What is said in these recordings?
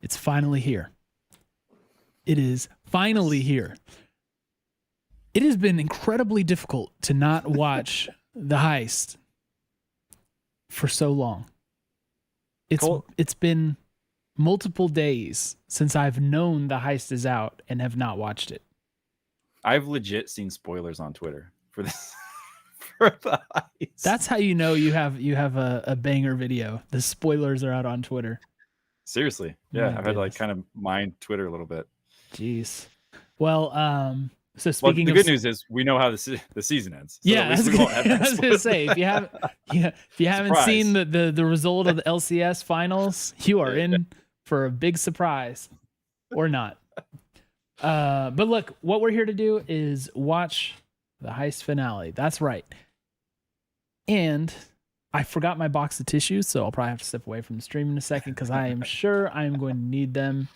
It's finally here. It is finally here. It has been incredibly difficult to not watch the Heist for so long. It's been multiple days since I've known the Heist is out and have not watched it. I've legit seen spoilers on Twitter for this for the Heist. That's how you know you have a banger video. The spoilers are out on Twitter. Seriously. Yeah, I've had to like kind of mind Twitter a little bit. Jeez. Well, so speaking the good news is we know how the season ends. So yeah, I was gonna say if you haven't seen the result of the LCS finals, you are in for a big surprise, or not. But look, what we're here to do is watch the Heist finale. That's right. And I forgot my box of tissues, so I'll probably have to step away from the stream in a second because I am sure I am going to need them.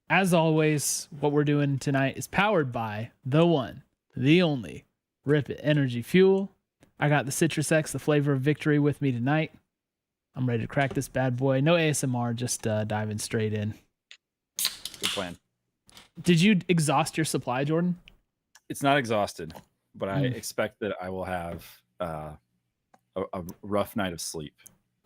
As always, what we're doing tonight is powered by the one, the only Rip It Energy Fuel. I got the Citrus X, the flavor of victory, with me tonight. I'm ready to crack this bad boy. No ASMR, just diving straight in. Good plan. Did you exhaust your supply, Jordan? It's not exhausted, but I expect that I will have a rough night of sleep.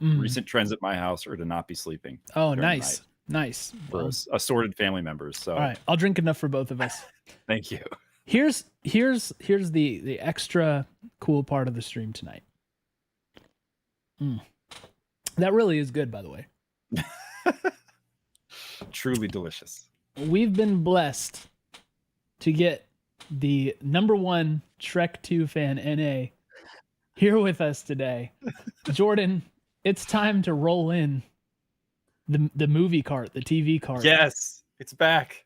Recent trends at my house are to not be sleeping. Oh, nice. Nice. For assorted family members. So all right, I'll drink enough for both of us. Thank you. Here's the extra cool part of the stream tonight. That really is good, by the way. Truly delicious. We've been blessed to get the #1 Shrek 2 fan NA here with us today. Jordan, it's time to roll in the movie cart, the TV cart. Yes, it's back.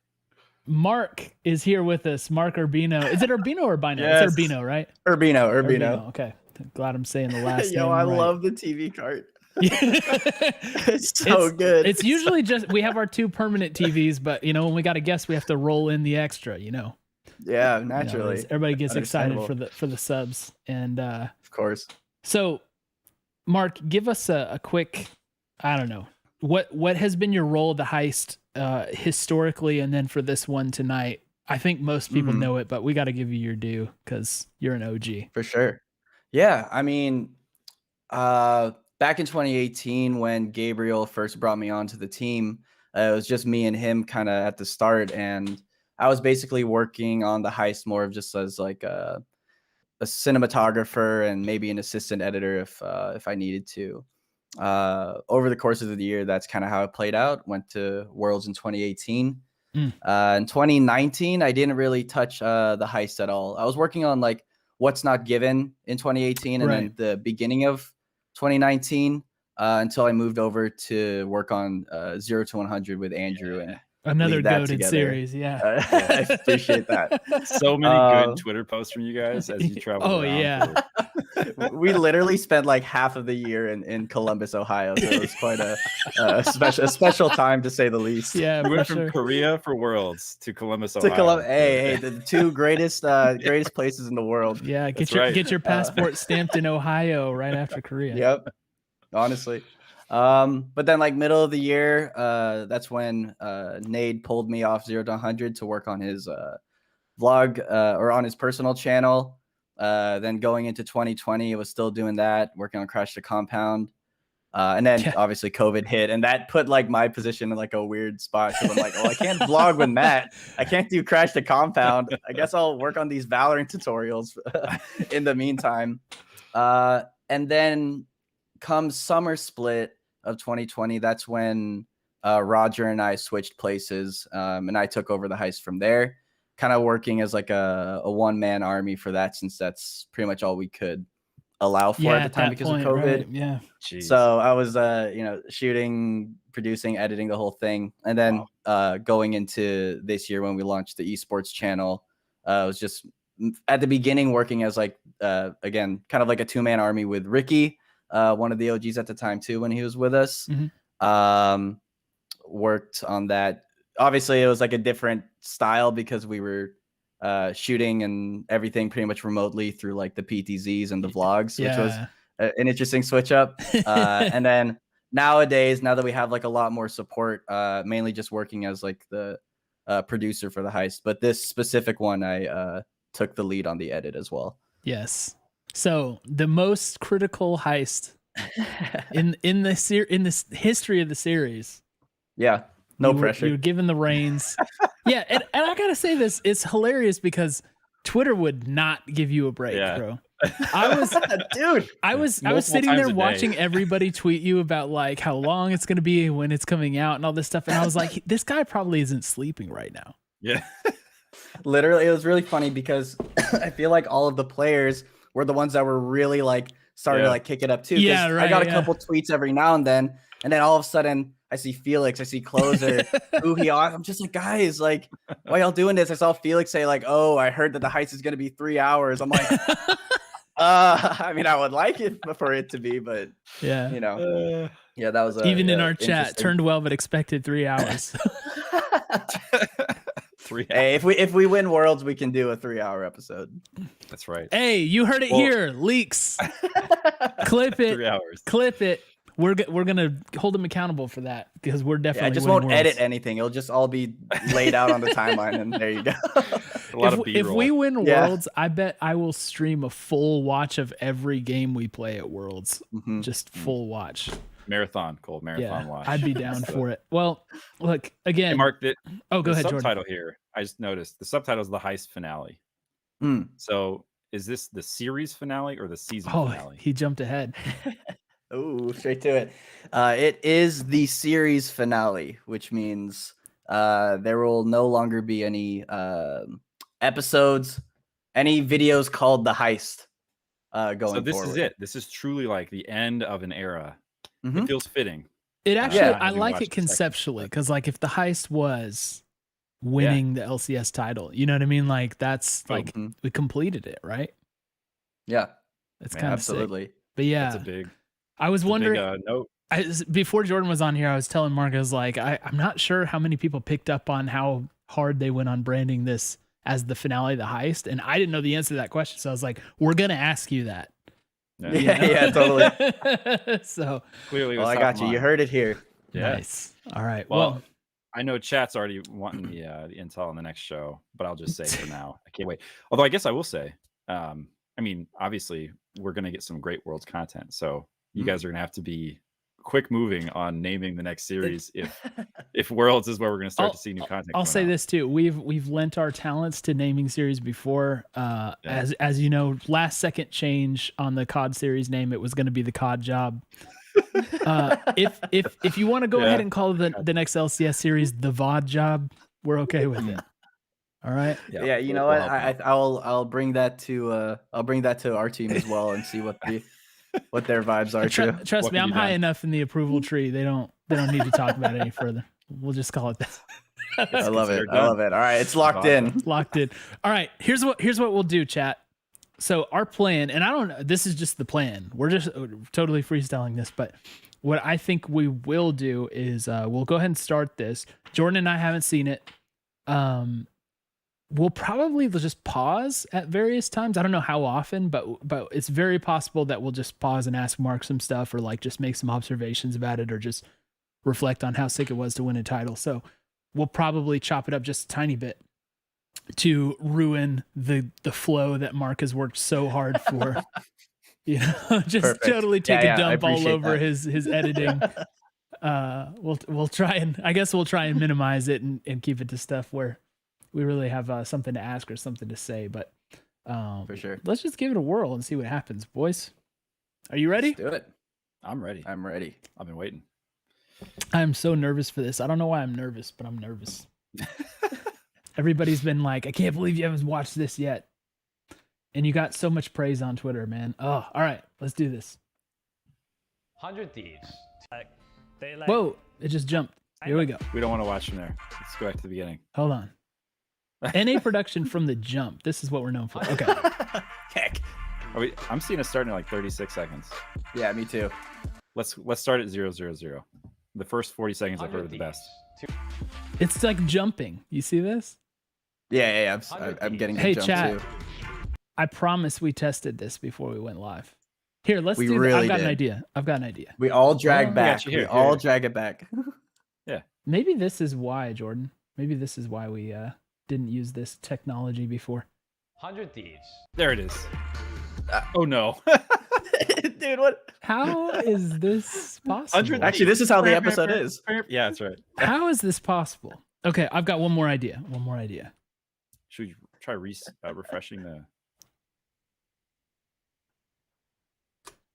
Marc is here with us. Marc Urbino. Is it Urbino or Urbino? Yes. It's Urbino, right? Urbino. Okay. Glad I'm saying the last name. Yo, I right. love the TV cart. It's so good. It's usually just we have our 2 permanent TVs, but when we got a guest, we have to roll in the extra. Yeah, naturally. Everybody gets excited for the subs, and of course. So, Marc, give us a quick. I don't know what has been your role at the Heist historically, and then for this one tonight. I think most people know it, but we got to give you your due because you're an OG. For sure. Yeah, I mean, back in 2018 when Gabriel first brought me onto the team, it was just me and him kind of at the start, and I was basically working on the Heist more of just as like a cinematographer and maybe an assistant editor if I needed to. Over the course of the year, that's kind of how it played out. Went to Worlds in 2018. In 2019, I didn't really touch the Heist at all. I was working on like What's Not Given in 2018 and then the beginning of 2019 until I moved over to work on 0 to 100 with Andrew and another goated series. Yeah. I appreciate that. So many good Twitter posts from you guys as you travel. Oh yeah. We literally spent like half of the year in Columbus, Ohio. So it was quite a special time to say the least. Yeah. We went from Korea for Worlds to Columbus, Ohio. Hey, the 2 greatest places in the world. Yeah. Get your passport stamped in Ohio right after Korea. Yep. Honestly. But then like middle of the year, that's when Nade pulled me off 0 to 100 to work on his vlog or on his personal channel. Then going into 2020, it was still doing that, working on Crash the Compound. And then obviously COVID hit, and that put like my position in like a weird spot because I'm like, oh, I can't vlog with Matt. I can't do Crash the Compound. I guess I'll work on these Valorant tutorials in the meantime. And then come summer split of 2020, that's when Roger and I switched places, and I took over the Heist from there, kind of working as like a one-man army for that, since that's pretty much all we could allow for at the time because of COVID. Right. Yeah. Jeez. So I was shooting, producing, editing the whole thing, and then going into this year when we launched the esports channel, I was just at the beginning working as like again kind of like a 2-man army with Ricky, one of the OGs at the time too when he was with us. Worked on that. Obviously it was like a different style because we were shooting and everything pretty much remotely through like the PTZs and the vlogs, which was an interesting switch up. And then nowadays, now that we have like a lot more support, mainly just working as like the producer for the heist. But this specific one, I took the lead on the edit as well. Yes. So the most critical heist in this history of the series. Yeah. No pressure. You're given the reins. Yeah, and I gotta say this, it's hilarious because Twitter would not give you a break, bro. I was sitting there watching everybody tweet you about like how long it's gonna be when it's coming out and all this stuff, and I was like, this guy probably isn't sleeping right now. Yeah. Literally, it was really funny because I feel like all of the players were the ones that were really like starting to like kick it up too. Yeah, right. I got a couple tweets every now and then all of a sudden I see Felix, I see Closer, I'm just like, guys, like, why y'all doing this? I saw Felix say like, oh, I heard that the heist is gonna be 3 hours. I'm like, I mean, I would like it for it to be, but yeah, you know, yeah, that was even in our chat turned well, but expected 3 hours. 3 hours. Hey, if we win Worlds, we can do a 3-hour episode. That's right. Hey, you heard it here. Leaks. Clip it. 3 hours. Clip it. We're gonna hold them accountable for that because we're definitely. I just won't edit anything. It'll just all be laid out on the timeline, and there you go. If we win Worlds, I bet I will stream a full watch of every game we play at Worlds. Just full watch. Marathon, Cole. Marathon watch. I'd be down for it. Well, look again. Hey, Mark, go ahead, Jordan. Jordan. Subtitle here. I just noticed the subtitle is the heist finale. So is this the series finale or the season finale? He jumped ahead. Oh, straight to it. It is the series finale, which means there will no longer be any episodes, any videos called the heist going forward. So this is it. This is truly like the end of an era. It feels fitting. It actually, I like it conceptually because, like, if the heist was winning the LCS title, you know what I mean? Like, that's like we completed it, right? Yeah, it's kind of absolutely. Sick. But yeah, that's a big. I was wondering. Note. Before Jordan was on here, I was telling Marc, I was like, I'm not sure how many people picked up on how hard they went on branding this as the finale of the heist, and I didn't know the answer to that question, so I was like, we're gonna ask you that. Yeah, totally. So clearly, I got you. You heard it here. Yeah. Nice. All right. Well, I know chat's already wanting the intel on the next show, but I'll just say for now, I can't wait. Although I guess I will say, I mean, obviously, we're gonna get some great Worlds content, so you guys are gonna have to be quick moving on naming the next series if Worlds is where we're going to start to see new content. I'll say this too. We've lent our talents to naming series before. As you know, last second change on the COD series name, it was going to be the COD job. If you want to go ahead and call the next LCS series the VOD job, we're okay with it. All right. Yeah, you know what? I'll bring that to our team as well and see what their vibes are too. Trust me, I'm high enough in the approval tree. They don't need to talk about it any further. We'll just call it that. I love it. All right, it's locked in. Locked in. All right, here's what we'll do, chat. So our plan, and this is just the plan. We're just totally freestyling this, but what I think we will do is we'll go ahead and start this. Jordan and I haven't seen it. We'll probably just pause at various times. I don't know how often, but it's very possible that we'll just pause and ask Marc some stuff, or like just make some observations about it, or just reflect on how sick it was to win a title. So we'll probably chop it up just a tiny bit to ruin the flow that Marc has worked so hard for. Just Perfect. Totally take a dump all over his editing. We'll try and minimize it and keep it to stuff where we really have something to ask or something to say, but for sure. Let's just give it a whirl and see what happens, boys. Are you ready? Let's do it. I'm ready. I'm ready. I've been waiting. I'm so nervous for this. I don't know why I'm nervous, but I'm nervous. Everybody's been like, I can't believe you haven't watched this yet. And you got so much praise on Twitter, man. Oh, all right. Let's do this. 100 Thieves. Whoa, it just jumped. Here we go. We don't want to watch from there. Let's go back to the beginning. Hold on. NA production from the jump. This is what we're known for. Okay. Heck. I'm seeing it starting in like 36 seconds. Yeah, me too. Let's start at 000. The first 40 seconds I've heard are the best. It's like jumping. You see this? Yeah. I'm getting the jump chat. too. I promise we tested this before we went live. Here, let's We do. really I've got an did. idea. I've got an idea. We all drag Oh, I back. got you here, We all here. drag it back. Maybe this is why, Jordan. Maybe this is why we didn't use this technology before. 100 Thieves. There it is. Oh no. Dude, what? How is this possible? 100 Actually, this is how the episode is. Yeah, that's right. How is this possible? Okay, I've got one more idea. Should we try refreshing the?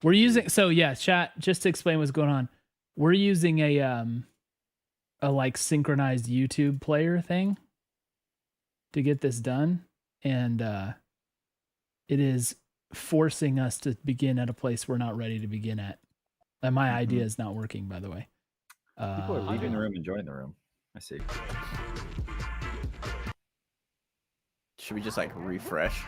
We're using chat, just to explain what's going on. We're using a like synchronized YouTube player thing to get this done, and it is forcing us to begin at a place we're not ready to begin at. And my idea is not working, by the way. People are leaving the room and joining the room. I see. Should we just like refresh?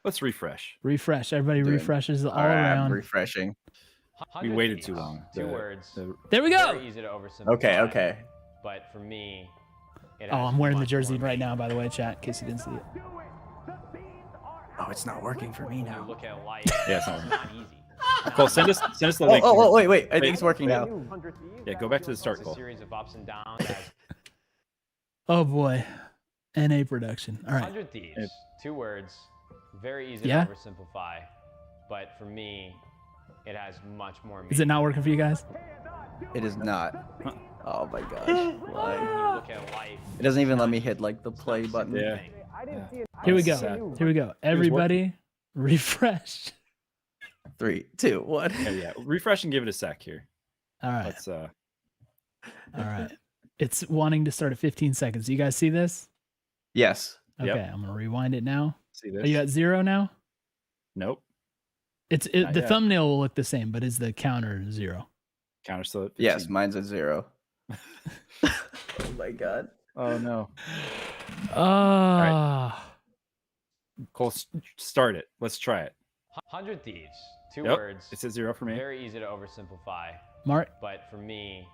Let's refresh. Refresh. Everybody Doing- refreshes all All right, I'm around. refreshing. We 100 waited Thieves. too long. Two words. There we go. Very easy to oversimplify. Okay. But for me, it Oh, has I'm wearing the much jersey more right meaning. now, by the way, chat, in case you didn't see it. Oh, it's not working for me When you now. look at life, Yeah, it's it's not not easy. Cole, send us the Oh, link. wait. I think it's working now. Yeah, go back to the start, It's a Cole. series of ups and downs. As Oh boy. NA production. All right. 100 Thieves. It- 2 words. Very easy Yeah? to oversimplify. But for me, it has much more meaning. Is it not working for you guys? It is not. Oh my gosh. When Why? you look at life, It doesn't even let me hit like the play button. Yeah. Here we That's go. sad. Here we go. Everybody refresh. 3, 2, 1. Yeah. Refresh and give it a sec here. All right. Let's All right. It's wanting to start at 15 seconds. You guys see this? Yes. Okay, Yep. I'm gonna rewind it now. see Are this. you at 0 now? Nope. The Not yet. thumbnail will look the same, but is the counter 0? Counter still at 15. Yes, mine's at 0. Oh my god. Oh no. Ah. Cole, start it. Let's try it. 100 Thieves. 2 Yep. words. It's at 0 for me. Very easy to oversimplify. Mark, But for me,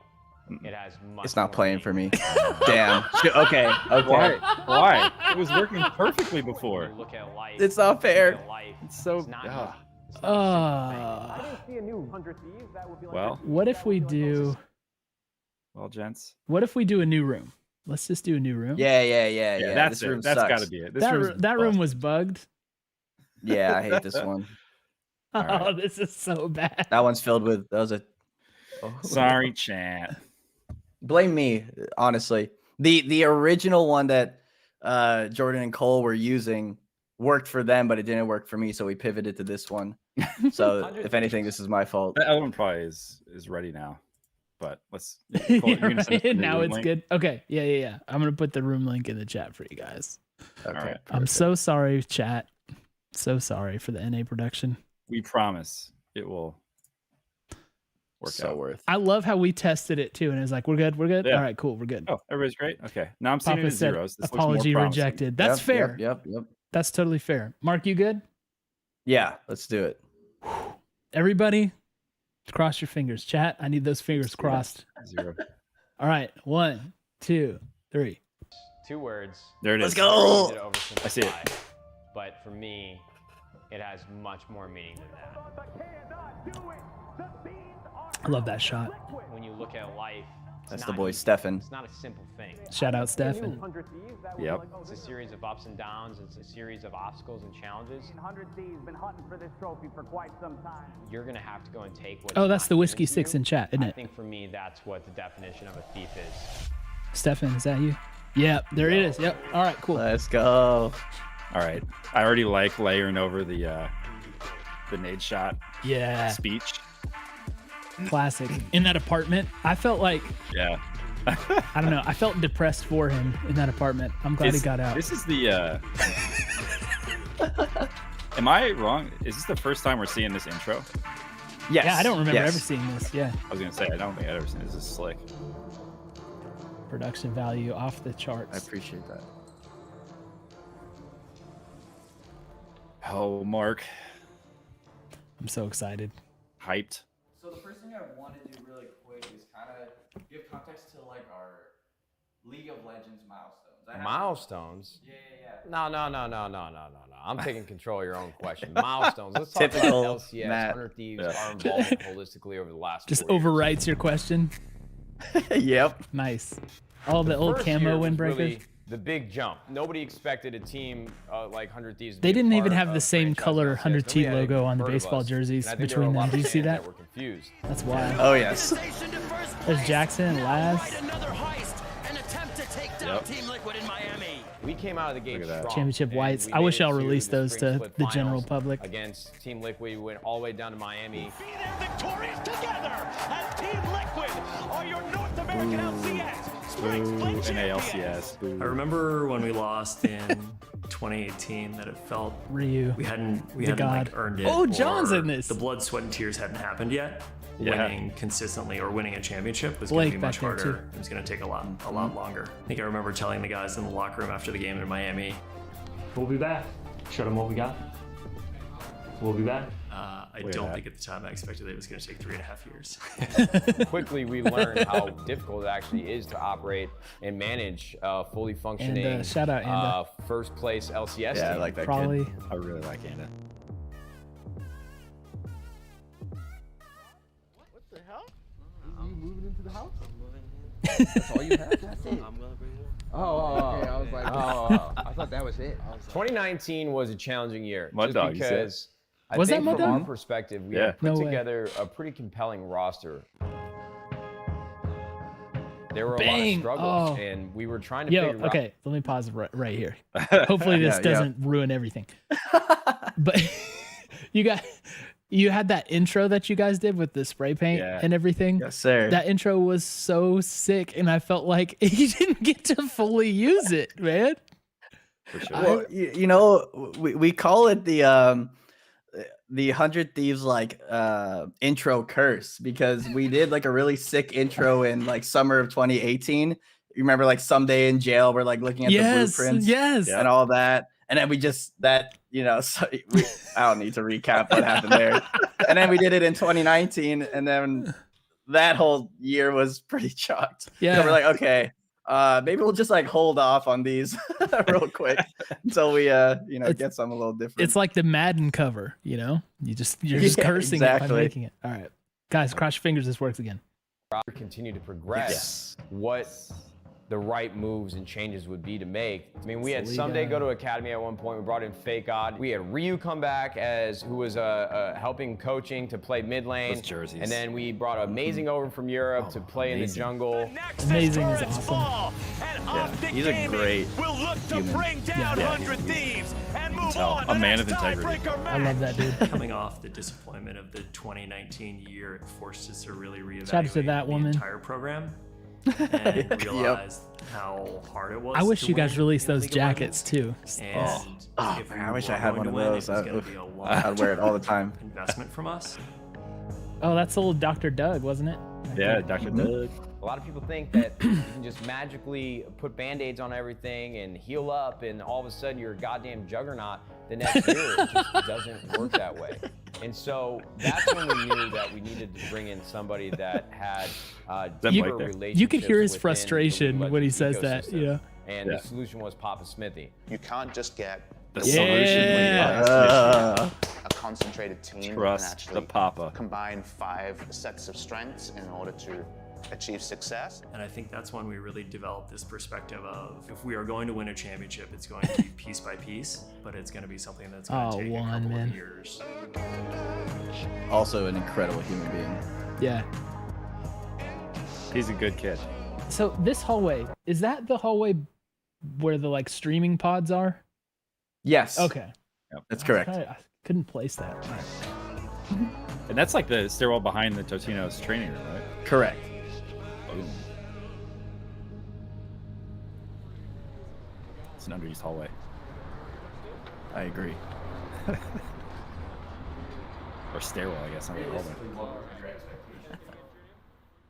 it has much It's not more playing for meaning. me. Damn. Okay. Why? It was working perfectly When before. you look at life, It's not you fair. look at life, It's so. it's not easy. ah. It's not a simple thing. Well, what if we do gents. what if we do a new room? Let's just do a new room. Yeah. That's This it. room That's sucks. got to be it. This that room's that room busted. was bugged. Yeah, I hate this one. All right. Oh, this is so bad. That one's filled with. That was a. Oh. Sorry, chat. Blame me, honestly. The original one that Jordan and Cole were using worked for them, but it didn't work for me, so we pivoted to this one. So if anything, this is my fault. That other one probably is ready now. But let's. Cole, Yeah, you're gonna send us the right. new Now room it's link? good. Okay. Yeah. I'm gonna put the room link in the chat for you guys. Okay. right. I'm so sorry, chat. So sorry for the NA production. We promise it will work so out. worth. I love how we tested it too, and it's like, we're good. Yeah. All right, cool, we're good. Oh, everybody's great. Okay, now I'm seeing it Papa at said, zeros. This looks more apology promising. rejected. That's Yep, fair. Yep. That's totally fair. Mark, you good? Yeah, let's do it. Everybody, cross your fingers. Chat, I need those fingers crossed. 0. All right, 1, 2, 3. 2 words. There it is. Let's go. Very easy to oversimplify. I see it. But for me, it has much more meaning than that. I love that shot. When you look at life, it's That's not the boy, easy. Stefan. It's not a simple thing. Shout out, Stefan. Yep. It's a series of ups and downs. It's a series of obstacles and challenges. 100 Thieves been hunting for this trophy for quite some time. You're gonna have to go and take what. Oh, that's the Whiskey 6 in chat, isn't I it? think for me, that's what the definition of a thief is. Stefan, is that you? Yeah, there it is. Yep. All right, cool. Let's go. All right. I already like layering over the nade shot Yeah, speech. classic. In that apartment, I felt like, Yeah. I don't know, I felt depressed for him in that apartment. I'm glad he got out. This is the. Am I wrong? Is this the first time we're seeing this intro? Yes. Yeah, I don't remember yes. ever seeing this. Yeah, I was gonna say I don't think I've ever seen this. This is slick. production value off the I charts. appreciate that. Oh, Mark, I'm so excited. hyped. So the first thing I want to do really quick is kind of give context to like our League of Legends milestones. Milestones? Yeah. No. I'm taking control of your own question. Milestones. Let's talk Typical about LCS, Matt. 100 Thieves, our involvement holistically over the last Just 4 years. overwrites your question. Yep. Nice. All the old First year camo was windbreakers. really the big jump. Nobody expected a team like 100 Thieves. They didn't even have the same color 100T logo on the baseball jerseys between them. Did you see that? We're confused. That's wild. Oh yes. There's Jackson and Laz. Yep. We came out of the gate strong. Championship and whites. we I made wish it y'all to released the those spring to split the general finals public. Against Team Liquid, we went all the way down to Miami. Be there victorious together as Team Liquid are your North American LCS Spring Split NALCS. I remember when we lost in 2018 that it felt Ryu. we hadn't God. like earned it. Oh, John's or in this. The blood, sweat, and tears hadn't happened yet. Yeah. Winning consistently or winning a championship was Blake going to be much back there, harder. too. It was going to take a lot longer. I think I remember telling the guys in the locker room after the game in Miami, "We'll be back. Showed them what we got. We'll be back." I don't think at the time I expected that it was going to take 3.5 years. Quickly, we learned how difficult it actually is to operate and manage a fully functioning And, shout out, Anda. first place LCS Yeah, I team. like that Probably. kid. I really like Anda. What the hell? Are you moving into the house? I'm moving in. That's all you have? That's it. I'm gonna bring it. Oh, okay. I was like, I thought that was it. 2019 was a challenging year. Mud just Dog, you said. because I Was that think Mud from our Dog? perspective, we Yeah. had put No way. together a pretty compelling roster. There were a Bang! lot of struggles, Oh. and we were trying to Yo, figure out. okay, let me pause right here. Hopefully this Yeah, yeah. doesn't ruin everything. But you had that intro that you guys did with the spray paint Yeah. and everything. Yes, sir. That intro was so sick, and I felt like you didn't get to fully use it, man. For sure. Well, you know, we call it the 100 Thieves like intro curse because we did like a really sick intro in like summer of 2018. You remember like someday in jail, we're like looking at the blueprints Yes. and all that. And then we just I don't need to recap what happened there. And then we did it in 2019, and then that whole year was pretty chalked. Yeah. So we're like, okay, maybe we'll just like hold off on these real quick until we get something a little different. It's like the Madden cover, you're just cursing it by exactly. making it. All right, guys, cross your fingers. This works again. Continue to progress, Yes. what the right moves and changes would be to make. I mean, we had Liga. Someday go to Academy at one point. We brought in Fake Odd. We had Ryu come back who was helping coaching to play mid lane. Those jerseys. And then we brought Amazing over from Europe to play in the jungle. Amazing is awesome. He's a great We'll look to human. bring down Yeah. 100 Thieves and move tell. on A to man next of integrity. tiebreaker I love that dude. Coming off the disappointment of the 2019 year, it forced us to really reevaluate Shout out to that the woman. entire program and realize how hard it was. I wish to you guys win released in those League of jackets too. Legends. And Oh, if man, we I wish I were had going one to of win, those. It was going to be a lot I'd wear it all the time. investment from us. Oh, that's old Dr. Doug, wasn't it? Yeah, Dr. Doug. A lot of people think that you can just magically put Band-Aids on everything and heal up, and all of a sudden you're a goddamn juggernaut the next year. It just doesn't work that way. And so that's when we knew that we needed to bring in somebody that had deeper relationships. You could hear his within the frustration League of when he Legends says that, ecosystem. yeah. And the solution was Papa Smithy. You can't just get The Yeah. solution. a concentrated team and Trust actually the Papa. combine 5 sets of strengths in order to achieve success. And I think that's when we really developed this perspective of if we are going to win a championship, it's going to be piece by piece, but it's going to be something that's going to take a couple of years. Also an incredible human being. Yeah. He's a good kid. So this hallway, is that the hallway where the like streaming pods are? Yes. Okay. That's correct. I couldn't place that. All right. And that's like the stairwell behind the Totino's training room, right? Correct. Boom. It's an underused hallway. I agree. Or stairwell, I guess. Not really a hallway.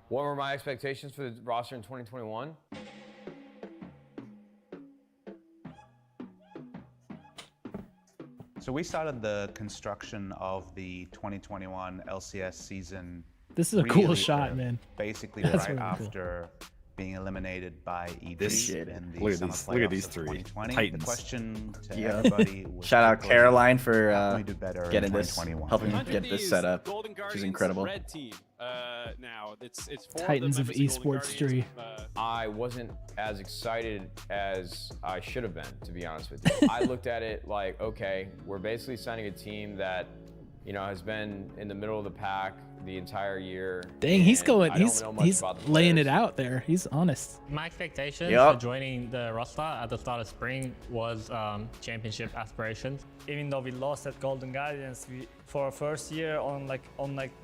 What were my expectations for the roster in 2021? So we started the construction of the 2021 LCS season. This is a cool really shot, early, man. Basically That's right really cool. after being eliminated by EG This- in the look at summer these- look at playoffs these of three 2020. Titans. The question to Yeah. everybody was Shout out quickly, Caroline how for can we do better in getting this, 2021? helping me get this set up, Golden which is Guardians incredible. Red team. Now it's four Titans of the Memphis Golden esports Guardians, tree. I wasn't as excited as I should have been, to be honest with you. I looked at it like, okay, we're basically signing a team that, you know, has been in the middle of the pack the entire year. Dang, he's and going. I don't He's know much about the laying it players. out there. He's honest. My expectations Yup. for joining the roster at the start of spring was championship aspirations. Even though we lost at Golden Guardians, for our first year on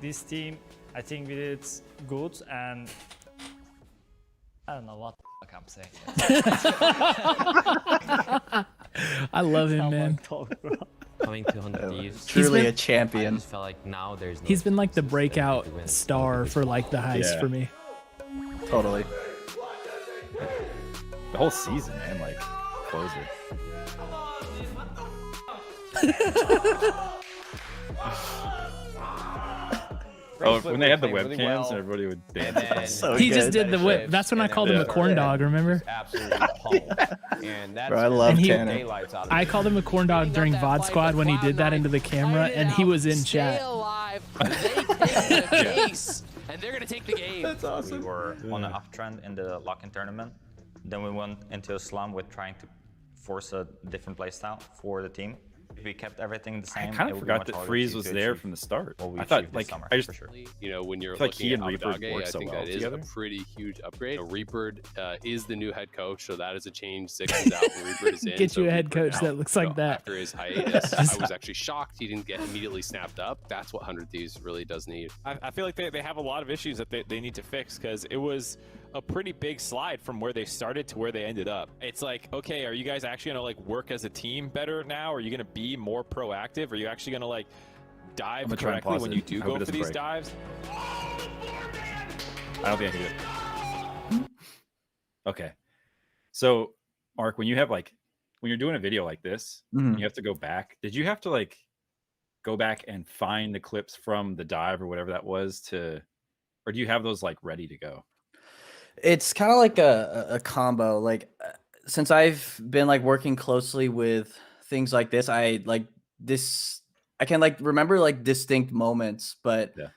this team, I think we did good, and I don't know what the fuck I'm saying. I love him, man. Coming to 100 Thieves. Truly been- a I champion. just felt like now there's no He's been like the excuses breakout to win. star for like the heist Yeah. for me. Totally. The whole season, man, like closer. Oh, when they had the Playing really webcams, well. everybody would And dance. then So He good. just did the whip. Shifts, That's when I and called then him a we corn started dog. Remember? just absolutely pummeled. And that's Bro, I love And he- Tanner. daylights out of I it. called him a corn dog during VOD Squad when he did that into the camera, and he was in chat. Alive. They take the case, and they're gonna take the game. That's We awesome. were on an uptrend in the lock-in tournament. Then we went into a slump with trying to force a different playstyle for the team. If we kept everything the I same, kind it of would be forgot much that harder Freeze to was there achieve from the start. what we I thought, achieved this like, summer, I just for sure. You know, when you're feel like looking he at and Reaper Abadage, work I so think well that is together. a pretty huge upgrade. Reaper is the new head coach, so that is a change. Six is out, Reaper is in. Get so you a head Reaper coach now, that looks like that. After his hiatus, I was actually shocked he didn't get immediately snapped up. That's what 100 Thieves really does need. I feel like they have a lot of issues that they need to fix because it was a pretty big slide from where they started to where they ended up. It's like, okay, are you guys actually gonna like work as a team better now? Are you gonna be more proactive? Are you actually gonna like dive gonna try and correctly pause when it. you do I hope go it for doesn't these break. dives? I don't think I can do it. Okay. So, Mark, when you're doing a video like this, Mhm. you have to go back. Did you have to like go back and find the clips from the dive or whatever that was or do you have those like ready to go? It's kind of like a combo. Like since I've been like working closely with things like this, I can like remember like distinct moments, but Yeah.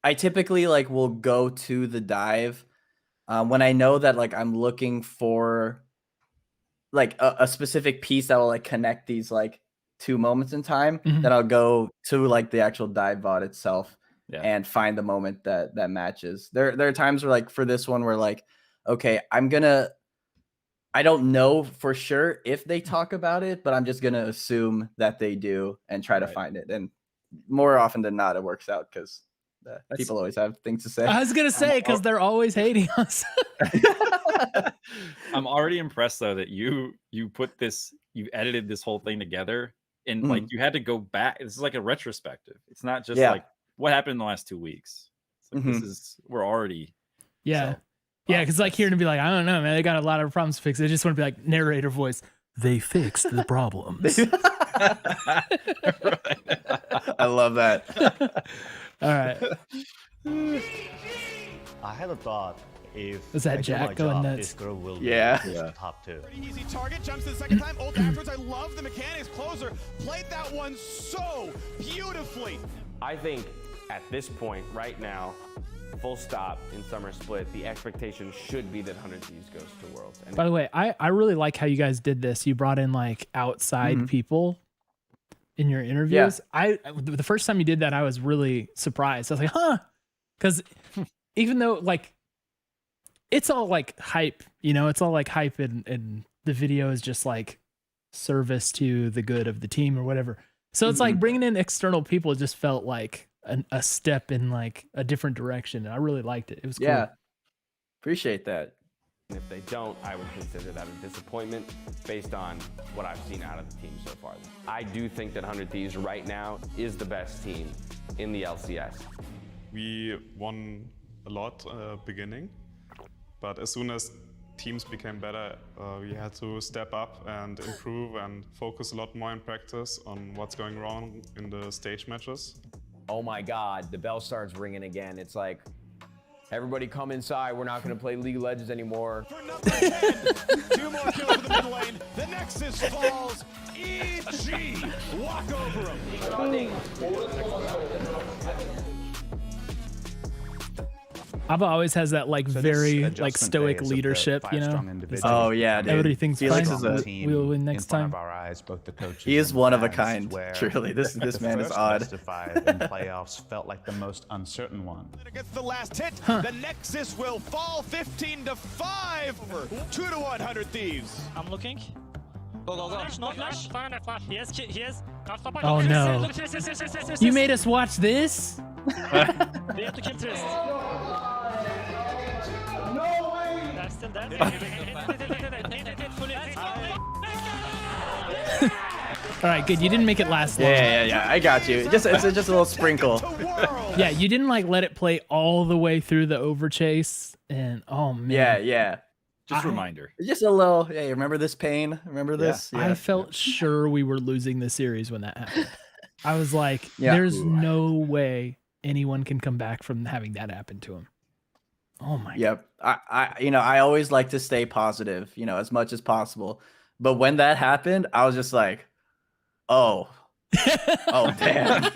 I typically like will go to the dive when I know that like I'm looking for like a specific piece that will like connect these like two moments in time. Mhm. Then I'll go to like the actual dive VOD itself. Yeah. And find the moment that matches. There are times where like for this one where like, okay, I don't know for sure if they talk about it, but I'm just gonna assume that they do and try to Right. find it. And more often than not, it works out because people always have things to say. I was gonna say because they're always hating us. I'm already impressed though that you edited this whole thing together and like you had to go back. This is like a retrospective. It's not just Yeah. like what happened in the last 2 weeks. It's like we're already Yeah. so, Yeah, because like here to be like, I don't know, man, they got a lot of problems to fix. They just want to be like narrator voice. They fixed the problems. I love that. All right. I had a thought if Is that I do Jack my going job, nuts? this girl will Yeah. be top 2. Pretty easy target, jumps to the second time, ult afterwards. I love the mechanics. Closer played that one so beautifully. I think at this point, right now, full stop in Summer Split, the expectation should be that 100 Thieves goes to Worlds. And By the way, I really like how you guys did this. You brought in like outside people in your interviews. The first time you did that, I was really surprised. I was like, huh? Because even though like it's all like hype, you know, it's all like hype and the video is just like service to the good of the team or whatever. So it's like bringing in external people just felt like a step in like a different direction. And I really liked it. It was cool. Yeah. Appreciate that. if they don't, I would consider that a disappointment based on what I've seen out of the team so far. I do think that 100 Thieves right now is the best team in the LCS. We won a lot beginning, but as soon as teams became better, we had to step up and improve and focus a lot more in practice on what's going wrong in the stage matches. Oh my God, the bell starts ringing again. It's like, Everybody come inside. We're not going to play League of Legends anymore. For number 10, 2 more kills in the mid lane. The Nexus falls. EG walk over him. Abba always has that like very like stoic leadership, you know. Oh yeah, dude. Everything's Felix fine. is a We'll win next time. He is one of a kind. Truly, this man is odd. Best of 5 in playoffs felt like the most uncertain one. Against the last hit, the Nexus will fall 15-5 over 2-1 100 Thieves. I'm looking. Go, go, go. Flash, no flash. Flash. He is. Oh no. You made us watch this? We have to kill Twist. No way! That's still dead. All right, good. You didn't make it last long. Yeah. I got you. It's just a little sprinkle. Yeah, you didn't like let it play all the way through the overchase, and oh man. Yeah. Just a reminder. Just a little. Hey, remember this pain? Remember this? I felt sure we were losing the series when that happened. I was like, there's no way anyone can come back from having that happen to him. Oh my. Yep. I always like to stay positive, as much as possible. But when that happened, I was just like, oh damn.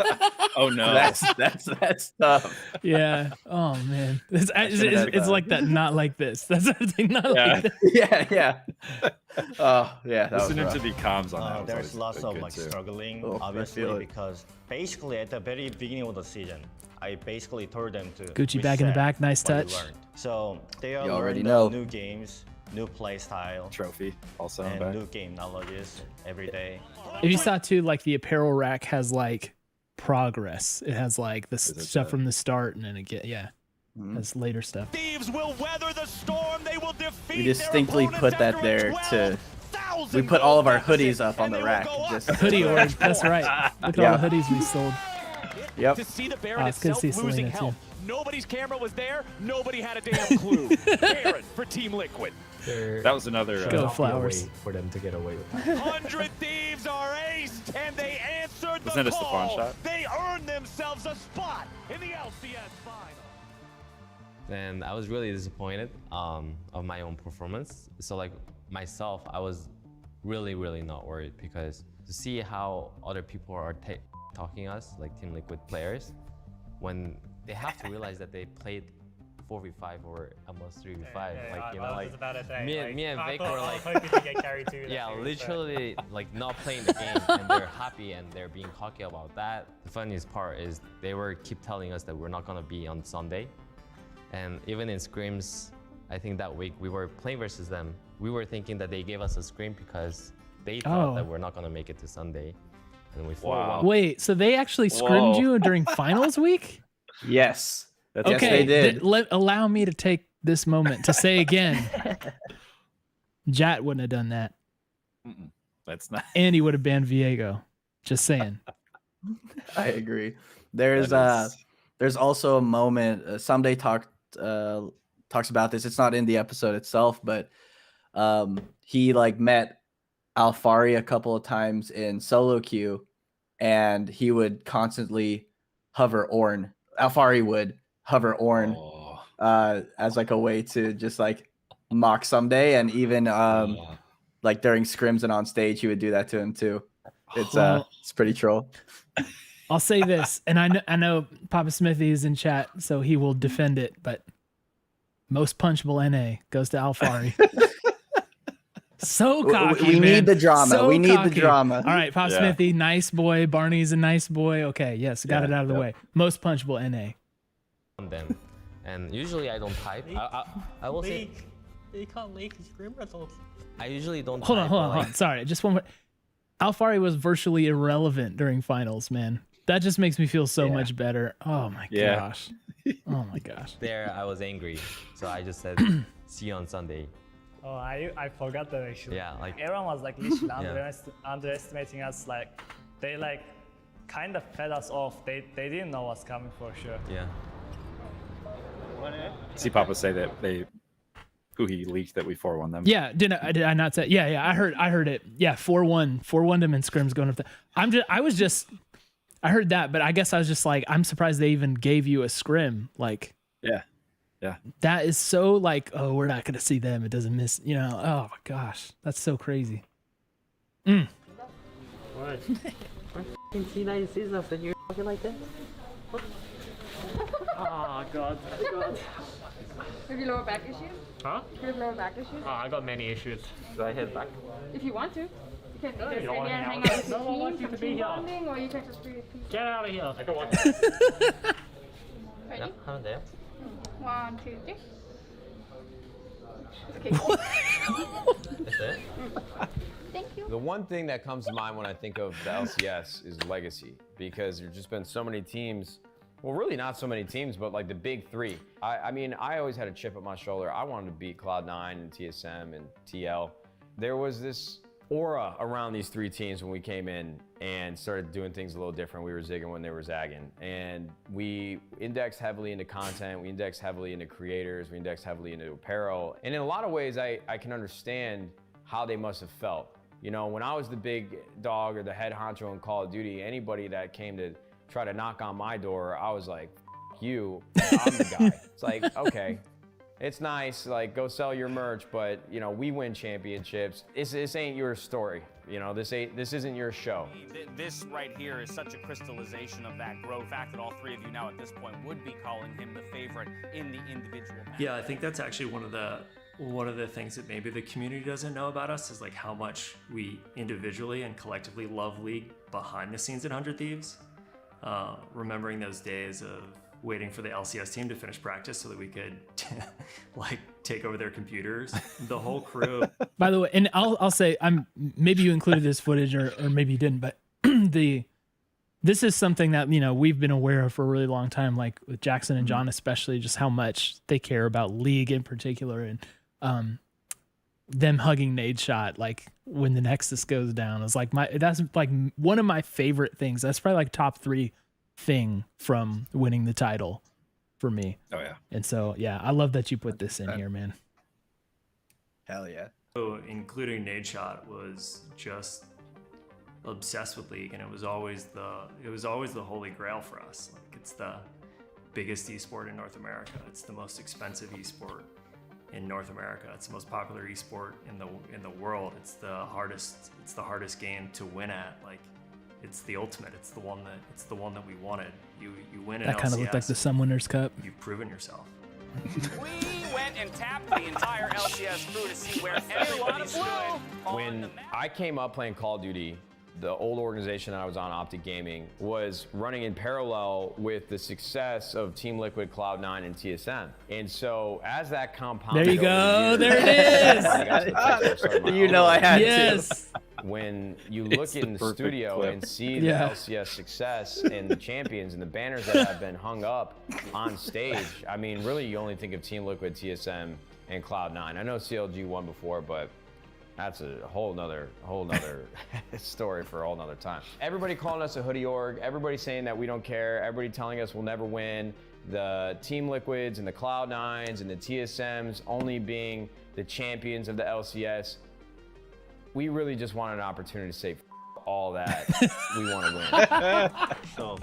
Oh no. That's tough. Yeah. Oh man. It's like that. Not like this. That's everything. Not like this. Yeah. Oh yeah. Listening to the comms on that. There's lots of like struggling, obviously, because basically at the very beginning of the season, I basically told them to Gucci back in the back. Nice touch. So they are already learning new games, new play style, trophy, also and new game knowledges every day. If you saw too, like the apparel rack has like progress. It has like the stuff from the start, and then it has later stuff. Thieves will weather the storm. They will defeat. We distinctly put that there to. We put all of our hoodies up on the rack. Just hoodie org. That's right. Look at all the hoodies we sold. Yep. To see the Baron itself losing health. Nobody's camera was there. Nobody had a damn clue. Baron for Team Liquid. That was another go flowers for them to get away with that. 100 Thieves are aced, and they answered the Wasn't it a call. Stefan shot? They earned themselves a spot in the LCS final. And I was really disappointed of my own performance. So like myself, I was really not worried, because to see how other people are talking us, like Team Liquid players, when they have to realize that they played 4v5 or almost 3v5, me and Vic were like, literally like not playing the game, and they're happy and they're being cocky about that. The funniest part is they were keep telling us that we're not gonna be on Sunday, and even in scrims, I think that week we were playing versus them, we were thinking that they gave us a scrim because they thought that we're not gonna make it to Sunday, and we Wait, so they actually scrimmed you during finals week? Yes. Okay, yes, they did. Allow me to take this moment to say again, Jat wouldn't have done that. That's not. And he would have banned Viego. Just saying. I agree. There's also a moment. Someday talks about this. It's not in the episode itself, but he like met Alfari a couple of times in solo queue, and he would constantly hover Ornn. Alfari would hover Ornn as like a way to just like mock Someday, and even like during scrims and on stage he would do that to him too. It's pretty troll. I'll say this, and I know Papa Smithy is in chat, so he will defend it, but most punchable NA goes to Alfari. So cocky. We need the drama. So we need cocky. the drama. All right, Pop Smithy, nice boy. Barney's a nice boy. Okay, yes, got it out of the way. Most punchable NA. on them. And usually I don't type. I will say they can't leak his scrim results. I usually don't. Hold on. Sorry, just one more. Alfari was virtually irrelevant during finals, man. That just makes me feel so much better. Oh my gosh. Oh my gosh. There, I was angry, so I just said, "See you on Sunday." Oh, I forgot that actually. Yeah, like everyone was like literally underestimating us. Like they like kind of fed us off. They didn't know what's coming for sure. Yeah. See Papa say that who he leaked that we 4-1 them. Yeah, did I not say? Yeah, I heard it. Yeah, 4-1 them in scrims going up there. I heard that, but I guess I was just like, I'm surprised they even gave you a scrim. Like, yeah, that is so like, oh, we're not gonna see them. It doesn't miss, you know. Oh my gosh, that's so crazy. What? Fucking C9 sees us and you're fucking like this? Oh god. Have you lower back issues? Huh? Do you have lower back issues? Oh, I got many issues. Do I hit back? If you want to. You can No, just you don't wanna hang hang out out with with the me. No, I team, want you some to be team here. bonding, or you can just be Get out of here. I don't want Ready? I'm there. 1, 2, 3. That's it? Thank you. The one thing that comes to mind when I think of the LCS is legacy, because there's just been so many teams, well, really not so many teams, but like the big three. I mean, I always had a chip on my shoulder. I wanted to beat Cloud9 and TSM and TL. There was this aura around these three teams when we came in and started doing things a little different. We were zigging when they were zagging. And we indexed heavily into content. We indexed heavily into creators. We indexed heavily into apparel. And in a lot of ways, I can understand how they must have felt. You know, when I was the big dog or the head honcho in Call of Duty, anybody that came to try to knock on my door, I was like, F you, I'm the guy. It's like, okay, it's nice, like go sell your merch, but you know, we win championships. This ain't your story. You know, this isn't your show. This right here is such a crystallization of that growth. The fact that all three of you now at this point would be calling him the favorite in the individual match. Yeah, I think that's actually one of the things that maybe the community doesn't know about us is like how much we individually and collectively love League behind the scenes at 100 Thieves. Remembering those days of waiting for the LCS team to finish practice so that we could like take over their computers. The whole crew. By the way, and I'll say, maybe you included this footage or maybe you didn't, but this is something that, you know, we've been aware of for a really long time, like with Jackson and John especially, just how much they care about League in particular, and them hugging Nadeshot like when the Nexus goes down is like that's like one of my favorite things. That's probably like top 3 thing from winning the title for me. Oh yeah. And so yeah, I love that you put this in here, man. Hell yeah. So including Nadeshot was just obsessed with League, and it was always the holy grail for us. Like it's the biggest esport in North America. It's the most expensive esport in North America. It's the most popular esport in the world. It's the hardest game to win at. Like it's the ultimate. It's the one that we wanted. You win an That kind of looked like the Summoners Cup. You've proven yourself. We went and tapped the entire LCS crew to see where everybody stood. When I came up playing Call of Duty, the old organization that I was on, Optic Gaming, was running in parallel with the success of Team Liquid, Cloud9, and TSM. And so as that compounded, There you go. There it is. You know I had yes. to. When you look in the studio clip. and see the LCS success and the champions and the banners that have been hung up on stage, I mean, really, you only think of Team Liquid, TSM, and Cloud9. I know CLG won before, but that's a whole nother story for a whole nother time. Everybody calling us a hoodie org, everybody saying that we don't care, everybody telling us we'll never win, the Team Liquids and the Cloud9s and the TSMs only being the champions of the LCS. We really just wanted an opportunity to say F all that. We want to win. So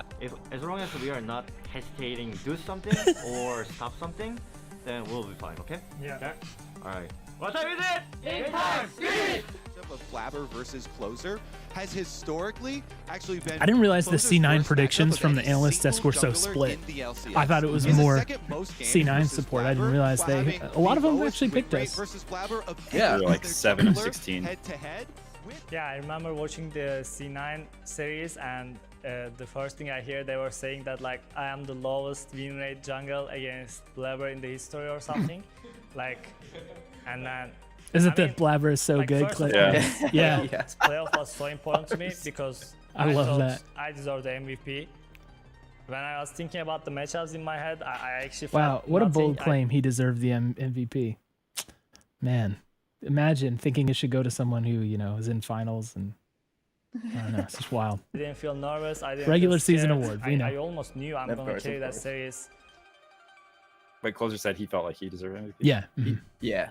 as long as we are not hesitating to do something or stop something, then we'll be fine, okay? Yeah. Okay. All right. What time is it? Game time, speed! Of Flabber versus Closer has historically actually been. I didn't realize the Closer's C9 worst predictions matchup from of the any analyst desk were so single split. jungler in the LCS. I thought it was He's the more second most games C9 versus support. I didn't Flabber, realize while they having a lot of the them lowest actually win picked rate us. versus Flabber of Yeah, any like other 7 of jungler 16. head to head. Yeah, I remember watching the C9 series, and the first thing I hear, they were saying that like I am the lowest win rate jungle against Blabber in the history or something. Like, and then Isn't that Blabber is so like, good? first of Clip? all, Yeah. playoff was so important to me because I love thought that. I deserve the MVP. When I was thinking about the matchups in my head, I actually Wow, felt what a nothing. bold claim. He deserved the MVP. Man, imagine thinking it should go to someone who, you know, is in finals and I don't know, it's just wild. I didn't feel nervous. I didn't Regular feel season scared. award, we know. I almost knew I'm Of going to course, carry of that course. series. But Closer said he felt like he deserved MVP. Yeah. Yeah.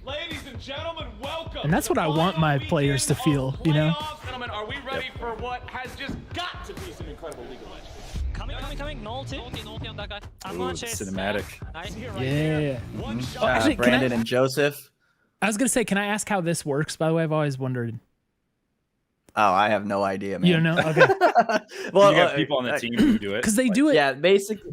Ladies and gentlemen, welcome. And that's what I want my players to feel, you know? Gentlemen, are we ready for what has just got to be some incredible League of Legends? Coming. No ulti on that guy. I'm Ooh, gonna chase. cinematic. Nice. Yeah. Oh, actually, can Brandon and Joseph. I was gonna say, can I ask how this works? By the way, I've always wondered. Oh, I have no idea, man. You don't know? Okay. Well, you have people on the team who do it Because they do it. Yeah, basically.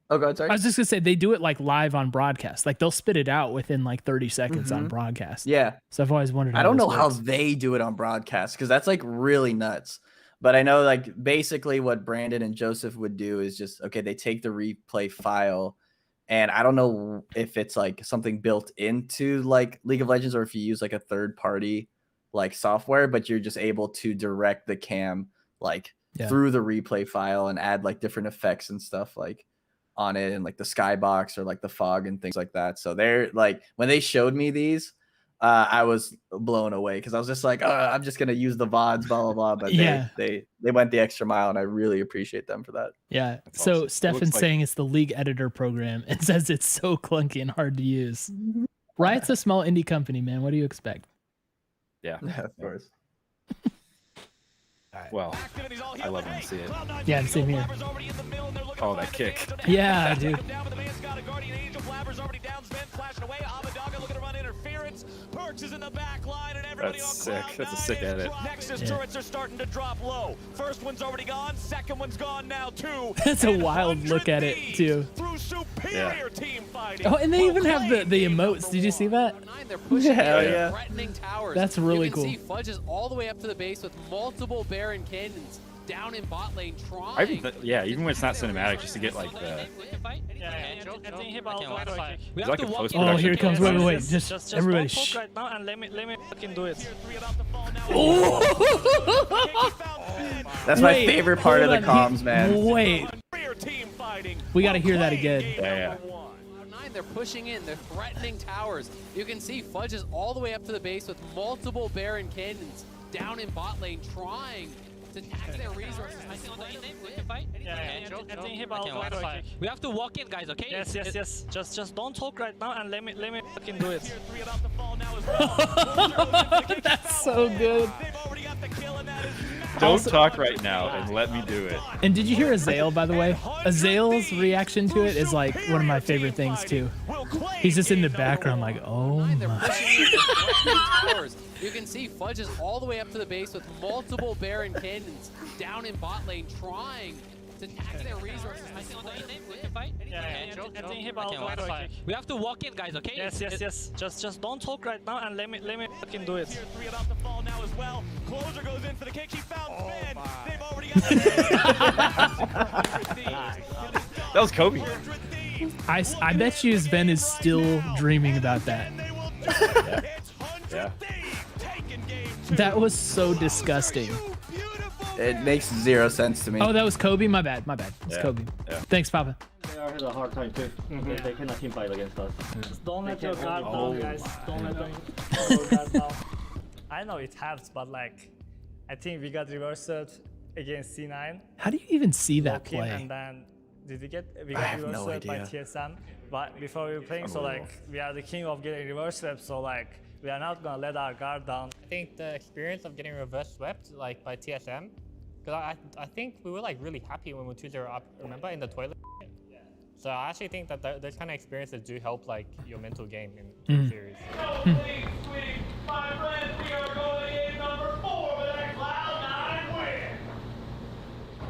Oh, go ahead, sorry. I was just gonna say they do it like live on broadcast. Like they'll spit it out within like 30 seconds on broadcast. Yeah. So I've always wondered. I don't know this how works. they do it on broadcast because that's like really nuts. But I know like basically what Brandon and Joseph would do is just, okay, they take the replay file, and I don't know if it's like something built into like League of Legends or if you use like a third party like software, but you're just able to direct the cam like through the replay file and add like different effects and stuff like on it, and like the skybox or like the fog and things like that. So they're like, when they showed me these, I was blown away because I was just like, I'm just gonna use the VODs, blah blah blah. But they went the extra mile, and I really appreciate them for that. Yeah. That's So awesome. Stefan's Like... saying it's the League Editor program and says it's so clunky and hard to use. Riot's a small indie company, man. What do you expect? Yeah, of course. Well, I love when I see it. Yeah, same here. Oh, that kick. Yeah, dude. That's sick. That's a sick edit. Nexus turrets are starting to drop low. First one's already gone. Second one's gone now too. That's a wild look at it too. Superior team fighting. Oh, and they even have the emotes. Did you see that? They're pushing Hell in, yeah. threatening towers. That's really you can cool. see Fudges all the way up to the base with multiple Baron cannons down in bot lane trying. I even even when it's not cinematic, just to get like the. We It's like a post-production. Oh, here it comes. Wait. Just Everybody. don't talk right now and let me fucking do it. That's my favorite part of the comms, man. Wait. We got to hear that again. Yeah. They're pushing in. They're threatening towers. You can see Fudges all the way up to the base with multiple Baron cannons down in bot lane trying to tax their resources. We have to walk in, guys, okay? Yes. Just don't talk right now and let me fucking do it. That's so good. Don't talk right now and let me do it. And did you hear Azale, by the way? Azale's reaction to it is like one of my favorite things too. He's just in the background like, oh my. You can see Fudges all the way up to the base with multiple Baron cannons down in bot lane trying to tax their resources. We have to walk in, guys, okay? Yes. Just don't talk right now and let me fucking do it. Three about to fall now as well. Closer goes in for the kick. He found Ben. They've already got That was Kobe. I bet you Sven is still dreaming about that. Yeah. That was so disgusting. It makes zero sense to me. Oh, that was Kobe? My bad. It's Kobe. Yeah. Thanks, Papa. They are having a hard time too. They cannot team fight against us. Just don't let your guard Oh. down, guys. Don't let them your guard down. I know it helps, but like, I think we got reversed against C9. How do you even see that Lock in, play? And then we I got have no reversed by idea. TSM. But before we were playing, so like we are the king of getting reverse swept. So like we are not gonna let our guard down. I think the experience of getting reverse swept like by TSM, because I think we were like really happy when we 2-0 up. Remember in the toilet. Yeah. So I actually think that those kind of experiences do help like your mental game in the series.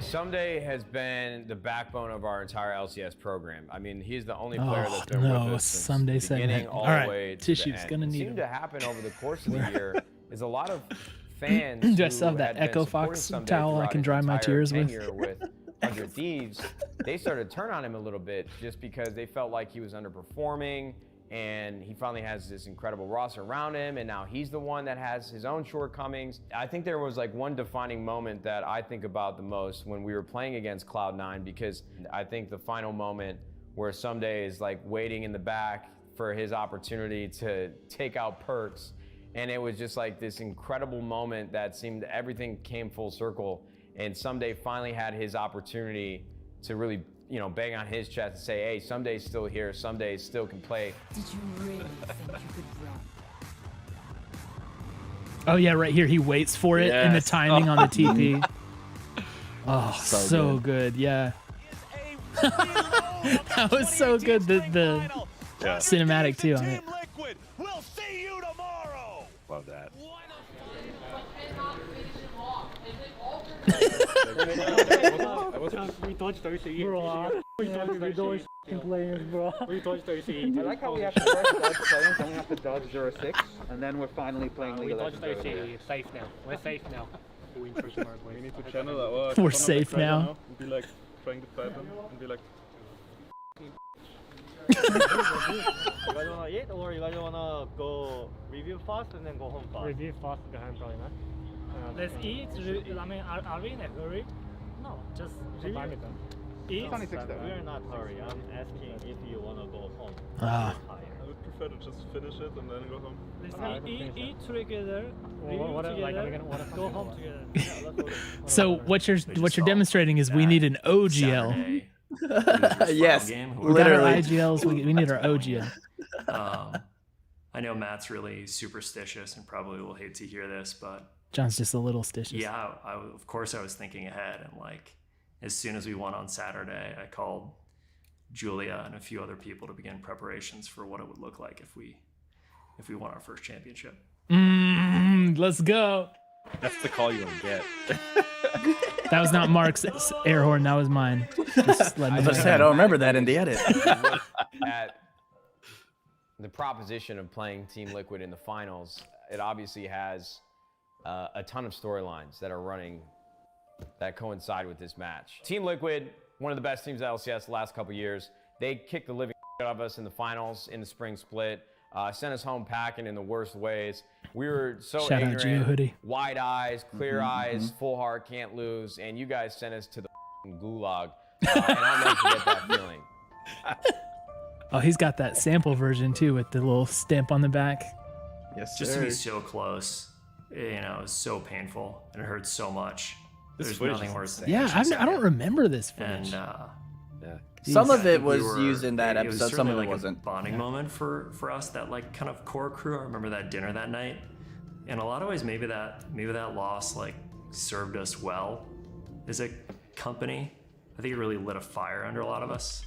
Someday has been the backbone of our entire LCS program. I mean, he's the only player that's been no, with us since Someday the beginning segment. all All right, the way to tissue's the end. gonna What need seemed him. to happen over the course of the year is a lot of fans Do I still have who that had been Echo supporting Fox Someday towel I throughout can his dry my entire tears with? tenure with 100 Thieves, they started to turn on him a little bit just because they felt like he was underperforming, and he finally has this incredible roster around him, and now he's the one that has his own shortcomings. I think there was like one defining moment that I think about the most when we were playing against Cloud9, because I think the final moment where Someday is like waiting in the back for his opportunity to take out Perks, and it was just like this incredible moment that seemed everything came full circle, and Someday finally had his opportunity to really, you know, bang on his chest and say, hey, Someday's still here, Someday still can play. Did you really think you could run? Oh yeah, right here. He waits for it and the Yes. timing on the TP. Oh, So so good. Yeah. That was so good. The cinematic too on it. We'll see you tomorrow. Love that. We dodged OCE. Bro, we dodged players, bro. We dodged OCE. I like how we have to first dodge players, then we have to dodge 06, and then we're finally playing League We of dodged Legends. OCE. Safe now. We're safe now. We need to channel our. We're safe now. And be like trying to fight them and be like. You guys wanna eat, or you guys wanna go review fast and then go home fast? Review fast, go home probably not. Let's eat. I mean, are we in a hurry? No, just review. Eat. We're not hurry. I'm asking if you wanna go home. I would prefer to just finish it and then go home. Let's eat together. Review together. Go home together. So what you're demonstrating is we need an OGL. Yes, We got our IGLs. We need our OGL. I know Matt's really superstitious and probably will hate to hear this, but John's just a little stitious. yeah, of course I was thinking ahead, and like as soon as we won on Saturday, I called Julia and a few other people to begin preparations for what it would look like if we won our first championship. Let's go. That's the call you want to get. That was not Mark's air horn. That was mine. Just I don't remember that in the edit. At the proposition of playing Team Liquid in the finals, it obviously has a ton of storylines that are running that coincide with this match. Team Liquid, one of the best teams at LCS the last couple years. They kicked the living out of us in the finals in the spring split. Sent us home packing in the worst ways. We were so Shout out Geo ignorant, Hoodie. wide eyes, clear eyes, full heart, can't lose, and you guys sent us to the gulag. And I'll never forget that feeling. Oh, he's got that sample version too with the little stamp on the back. Yes, Just to be so close, you know, is so painful and it hurts so much. This There's footage nothing is worse than Yeah, I don't remember this footage. And Some of it was used in that it was episode, some of certainly it like wasn't. a bonding moment for us, that like kind of core crew. I remember that dinner that night. In a lot of ways, maybe that loss like served us well as a company. I think it really lit a fire under a lot of us.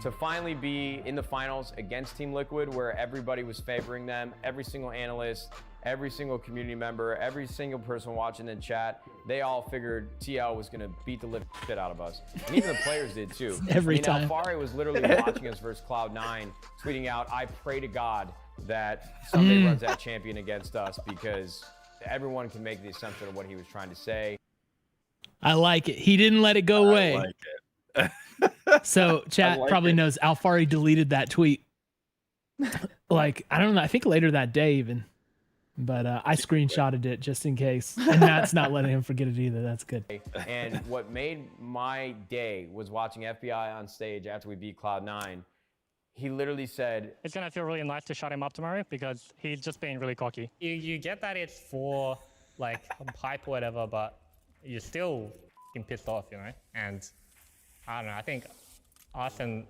To finally be in the finals against Team Liquid, where everybody was favoring them, every single analyst, every single community member, every single person watching the chat, they all figured TL was going to beat the living shit out of us. And even the players did too. Every time. Alfari was literally watching us versus Cloud9, tweeting out, "I pray to God that somebody runs that champion against us," because everyone can make the assumption of what he was trying to say. I like it. He didn't let it go away. I like it. So chat probably knows Alfari deleted that tweet. Like, I don't know. I think later that day even. But I screenshotted it just in case. And Matt's not letting him forget it either. That's good. And what made my day was watching FBI on stage after we beat Cloud9. He literally said, It's gonna feel really nice to shut him up tomorrow because he's just being really cocky. You get that it's for like hype or whatever, but you're still getting pissed off, you know? And I don't know, I think us and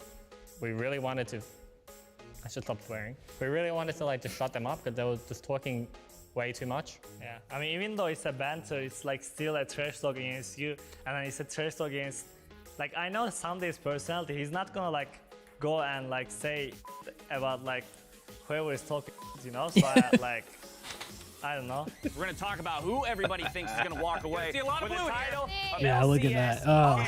we really wanted to, I should stop swearing. We really wanted to like just shut them up because they were just talking way too much. Yeah, I mean, even though it's a banter, it's like still a trash talk against you, and then it's a trash talk against, like, I know Sunday's personality, he's not gonna like go and like say about like whoever is talking, you know? So I don't know. We're going to talk about who everybody thinks is going to walk away See a lot of with the blue title of Yeah, look at that. Oh.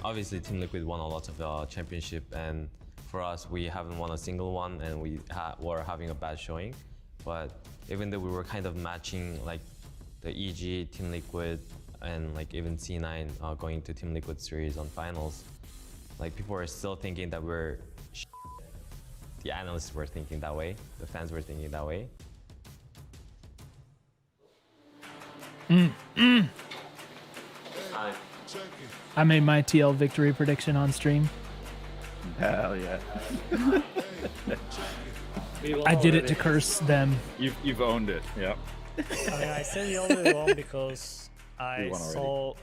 Obviously, Team Liquid won a lot of championship, and for us, we haven't won a single one, and we were having a bad showing. But even though we were kind of matching like the EG, Team Liquid, and like even C9 going to Team Liquid series on finals, like people were still thinking that we're the analysts were thinking that way, the fans were thinking that way. I made my TL victory prediction on stream. Hell yeah. I did it to curse them. You've owned it. Yep. I mean, I said you already won because I saw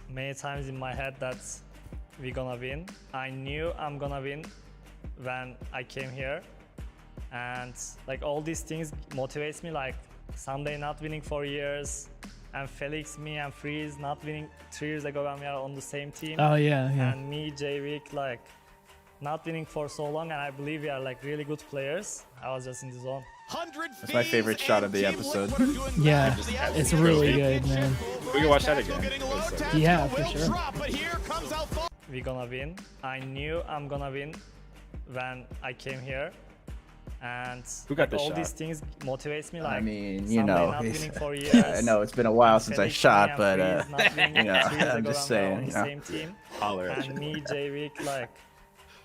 many times in my head that we're gonna win. I knew I'm gonna win when I came here, and like all these things motivates me, like Sunday not winning for years, and Felix, me, and Freeze not winning 3 years ago when we are on the same team. Oh yeah, yeah. And me, J-Week, like not winning for so long, and I believe we are like really good players. I was just in the zone. That's my favorite shot of the episode. Yeah, it's really good, man. We can watch that again. Yeah, for sure. We're gonna win. I knew I'm gonna win when I came here. And Who got the all shot? these things motivates me. Like, I mean, you somebody know, not he's- winning for years, I know it's been a while since I Felix, shot, me, and but Freeze not winning you know, 3 years I'm ago just when we were saying. on You the know. same team. Holler at And you. me, J-Week, like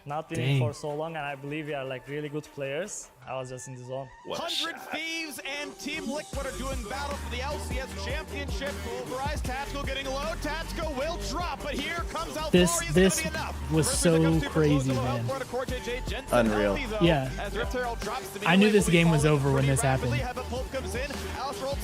not winning Dang. for so long, and I believe we are like really good players. I was just in the zone. 100 Thieves and Team Liquid are doing battle for the LCS Championship. Pulverized, Tactical getting low. Tactical will drop, but here comes Alfari. This was so crazy, man. Unreal. Yeah. I knew this game was over when this happened.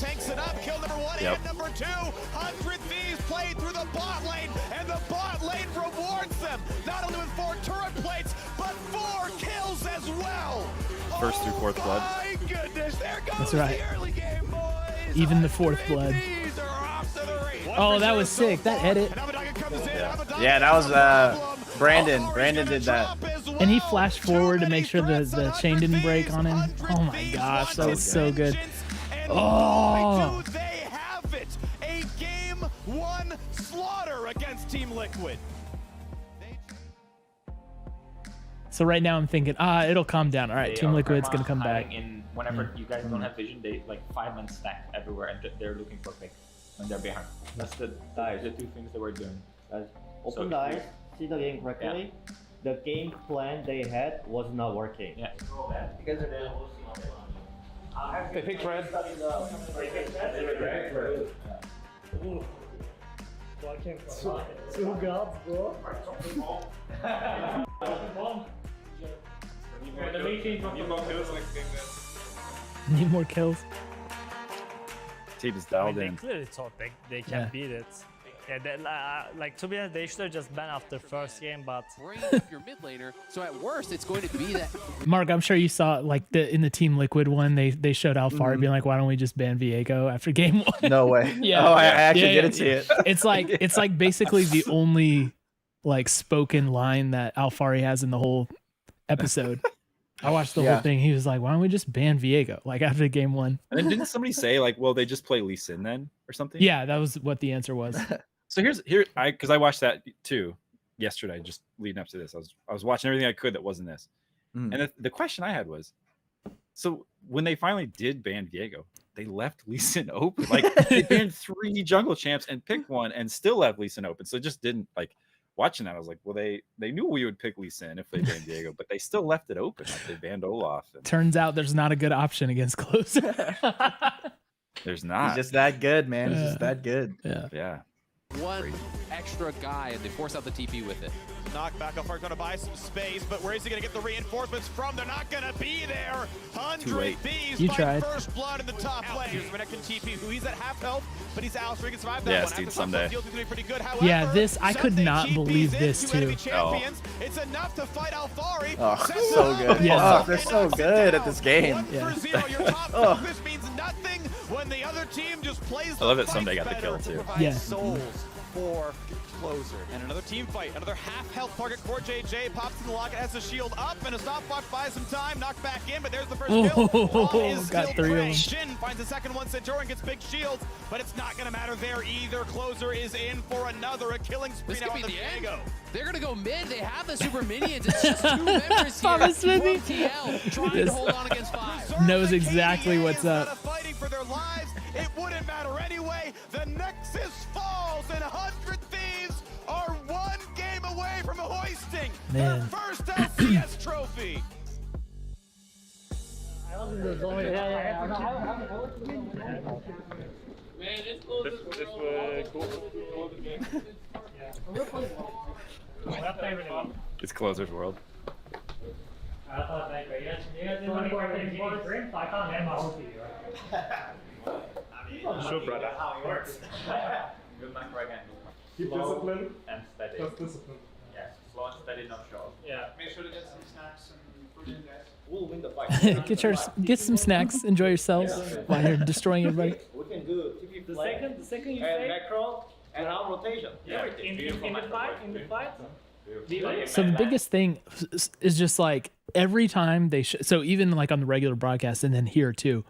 Tanks it up. Kill number 1 Yep. and number 2. 100 Thieves played through the bot lane, and the bot lane rewards them. Not only with 4 turret plates, but 4 kills as well. First through fourth blood. My goodness, there goes That's right. the early game, boys. Even the fourth blood. Thieves are off to the race. Oh, that was sick. That edit. Yeah, that was Brandon. Brandon did that. And he flashed forward to make sure the chain didn't break on him. Oh my gosh, that was so good. Oh. Do they have it? A game 1 slaughter against Team Liquid. So right now I'm thinking, it'll calm down. All right, Team Liquid's gonna come back. Whenever you guys don't have vision, they like 5 men stack everywhere, and they're looking for pick when they're behind. That's the 2 things they were doing. Open the eyes, see the game correctly. The game plan they had was not working. Yeah. Because of They picked red. Two gods, bro. Need more kills. Team is I dialed mean, in. they clearly thought they can Yeah. beat it. Yeah, like to be honest, they should have just banned after first game, but Bring up your mid laner, so at worst it's going to be that. Mark, I'm sure you saw like in the Team Liquid one, they showed Alfari being like, "Why don't we just ban Viego after game 1?" No way. Yeah. Oh, I actually Yeah, didn't see it. It's like basically the only like spoken line that Alfari has in the whole episode. I watched the whole thing. He was like, "Why don't we just ban Viego like after game 1?" And then didn't somebody say like, well, they just play Lee Sin then or something? Yeah, that was what the answer was. So because I watched that too yesterday, just leading up to this. I was watching everything I could that wasn't this. And the question I had was, so when they finally did ban Viego, they left Lee Sin open. Like they banned 3 jungle champs and picked one and still left Lee Sin open. So it just didn't like watching that. I was like, well, they knew we would pick Lee Sin if they banned Viego, but they still left it open. Like they banned Olaf. And Turns out there's not a good option against Closer. there's not. He's just that good, man. He's just that good. Yeah. One extra guy, and they force out the TP with it. Knockback off are going to buy some space, but where is he going to get the reinforcements from? They're not going to be there. 100 Thieves You find tried. first blood in the top lane. Here's Renekton TP, who he's at half health, but he's out, so he can survive that Yes, one. dude, After someday. Deals, he's gonna be pretty good. However, Yeah, this I could Sunday not GP's believe in, this 2 too. enemy champions. It's enough to fight Alfari. Oh, Sets so up good. Yeah. Oh, they're so good at this game. 1-0, your top focus means nothing when the other team just plays the I love that fight Sunday got the better kill to too. provide Yeah. souls for Closer. And another team fight, another half health target. Core JJ pops in the locket, has the shield up, and a stopwatch buys some time, knocked back in, but there's the first kill. Oh, Is got still 3 of praying. them. Shin finds the second one, Centurion gets big shields, but it's not gonna matter there either. Closer is in for a killing spree This now could on be the the end. Viego. They're gonna go mid. They have the super minions. It's just 2 members here. Thomas Smithy. From TL trying to hold on against 5. Knows exactly what's up. Fighting for their lives, it wouldn't matter anyway. The Nexus falls, and 100 Thieves are 1 game away from hoisting their Man. first LCS trophy. I was in the zone. Man, it's close. It's Closer's world. Sure, brother. How it works. Good luck right hand. Keep Slow discipline. and steady. Just discipline. Yes, slow and steady, not short. Yeah. Make sure to get some snacks and fruit in guys. We'll win the fight. Get some snacks, enjoy yourselves while you're destroying everybody. We can do TP The second you say macro and our rotation, everything. In the fight. So the biggest thing is just like every time they so even like on the regular broadcast and then here too,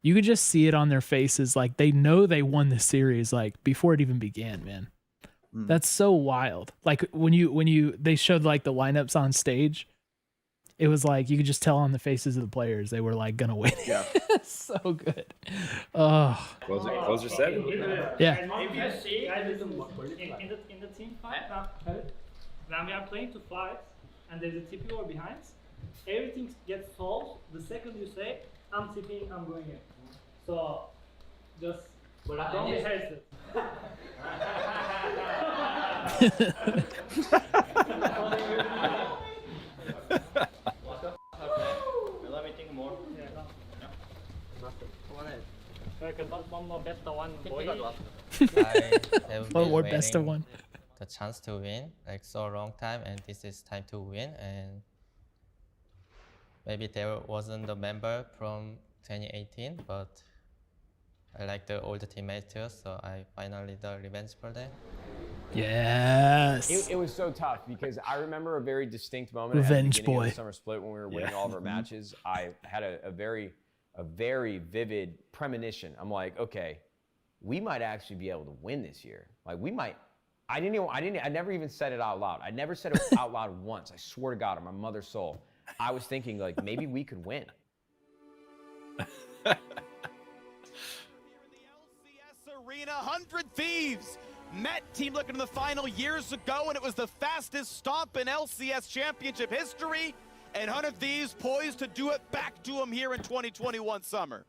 you could just see it on their faces, like they know they won the series like before it even began, man. That's so wild. Like when they showed like the lineups on stage, it was like you could just tell on the faces of the players they were like gonna win. Yeah. So good. Oh. Closer said it. Yeah. If you see in the team fight, when we are playing to fight and there's a TP or behind, everything gets solved the second you say, I'm TPing, I'm going in. So just don't be hesitant. Let me think more. One more best of one, boy. I have One been more best of waiting one. the chance to win like so long time, and this is time to win. And maybe there wasn't a member from 2018, but I like the old teammates too, so I finally the revenge for them. Yes. It was so tough because I remember a very distinct moment Revenge at the beginning boy. of the summer split when we were winning all of our matches. I had a very vivid premonition. I'm like, okay, we might actually be able to win this year. Like we might. I never even said it out loud. I never said it out loud once. I swear to God, on my mother's soul. I was thinking like maybe we could win. Arena, 100 Thieves met Team Liquid in the final years ago, and it was the fastest stomp in LCS championship history, and 100 Thieves poised to do it back to them here in 2021 summer.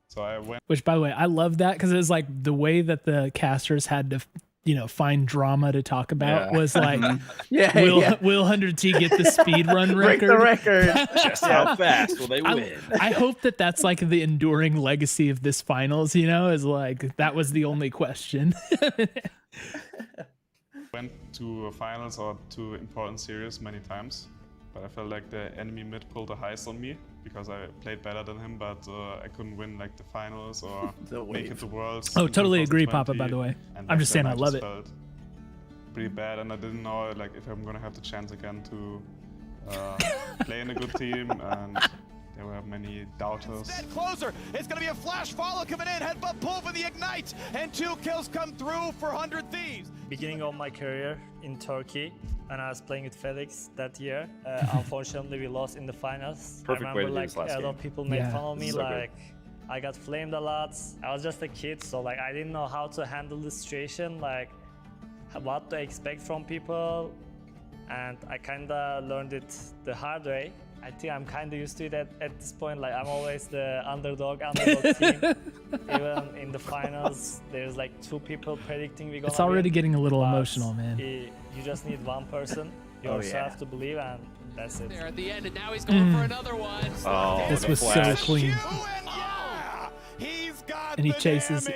So I went. Which, by the way, I love that because it was like the way that the casters had to, find drama to talk about was like, will 100T get the speed run record? Break the record. Just how fast will they win? I hope that's like the enduring legacy of this finals, is like, that was the only question. Went to finals or to important series many times, but I felt like the enemy mid pulled a heist on me because I played better than him, but I couldn't win like the finals or make it to Worlds. Oh, totally agree, 2020. Papa, by the way. And I'm just saying I then love it. Felt pretty bad, and I didn't know like if I'm gonna have the chance again to play in a good team, and there were many doubters. Instead, closer. It's going to be a flash follow coming in. Headbutt pull for the Ignite. And 2 kills come through for 100 Thieves. Beginning of my career in Turkey, and I was playing with Felix that year. Unfortunately, we lost in the finals. Perfect I way to remember do this last a lot game. of people made fun of me, So good. like I got flamed a lot. I was just a kid, so like I didn't know how to handle the situation, like what to expect from people, and I kind of learned it the hard way. I think I'm kind of used to it at this point. Like I'm always the underdog team. Even in the finals, there's like 2 people predicting we're gonna It's already win, getting a little but emotional, man. You just need one person, Oh, yourself, yeah. to believe, and that's it. There at the end, and now he's going for another one. Oh, This was so clean. And he chases,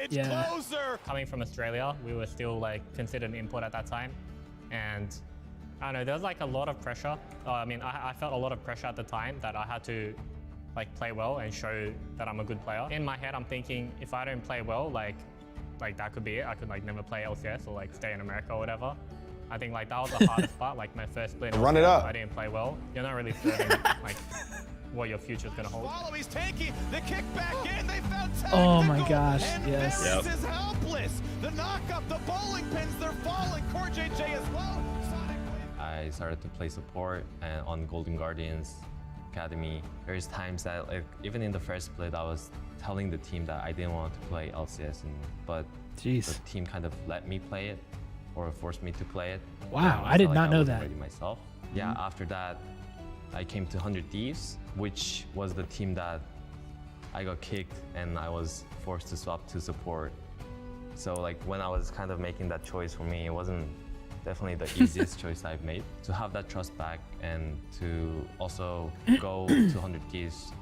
Coming from Australia, we were still like considered an import at that time, and I don't know, there was like a lot of pressure. I felt a lot of pressure at the time that I had to like play well and show that I'm a good player. In my head, I'm thinking if I don't play well, like that could be it. I could like never play LCS or like stay in America or whatever. I think like that was the hardest part. Like my first split, Run it up. I didn't play well. You're not really certain like what your future's gonna hold. Follow, he's tanky. The kick back in. They found Oh my gosh, yes. This is helpless. The knock-up, the bowling pins, they're falling. Core JJ is low. I started to play support and on Golden Guardians Academy. There's times that like even in the first split I was telling the team that I didn't want to play LCS, but the team kind of let me play it or forced me to play it. Wow, And I did felt not like know wasn't that. ready myself. Yeah, after that I came to 100 Thieves, which was the team that I got kicked and I was forced to swap to support. So like when I was kind of making that choice, for me it wasn't definitely the easiest choice I've made. To have that trust back and to also go to 100 Thieves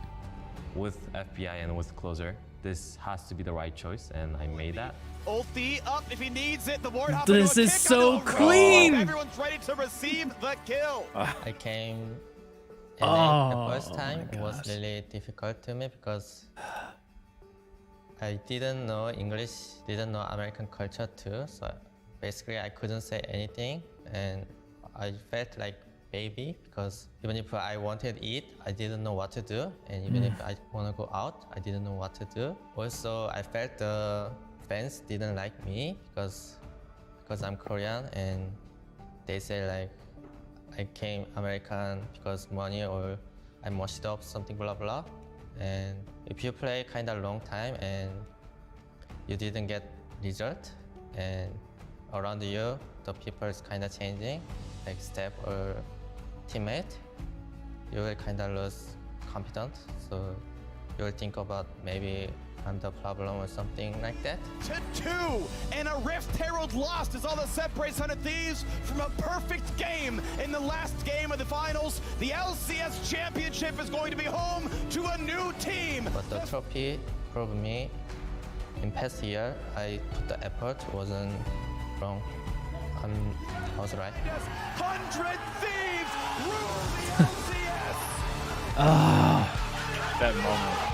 with FBI and with Closer, this has to be the right choice, and I made that. Ulti up if he needs it. The ward hop This into a is kick so onto a clean. roll. Everyone's ready to receive the kill. I came Oh, the first time. my It was gosh. really difficult to me because I didn't know English, didn't know American culture too. So basically I couldn't say anything and I felt like baby because even if I wanted to eat, I didn't know what to do. And even if I want to go out, I didn't know what to do. Also, I felt the fans didn't like me because I'm Korean and they say like I came American because money or I'm washed up, something blah blah. And if you play kind of long time and you didn't get result and around you the people is kind of changing, like step or teammate, you will kind of lose confidence. So you will think about maybe I'm the problem or something like that. To 2, and a Rift Herald lost as all that separates 100 Thieves from a perfect game in the last game of the finals. The LCS Championship is going to be home to a new team. But the trophy proved me in past year I put the effort, wasn't wrong. I was right. 100 Thieves rule the LCS. That moment.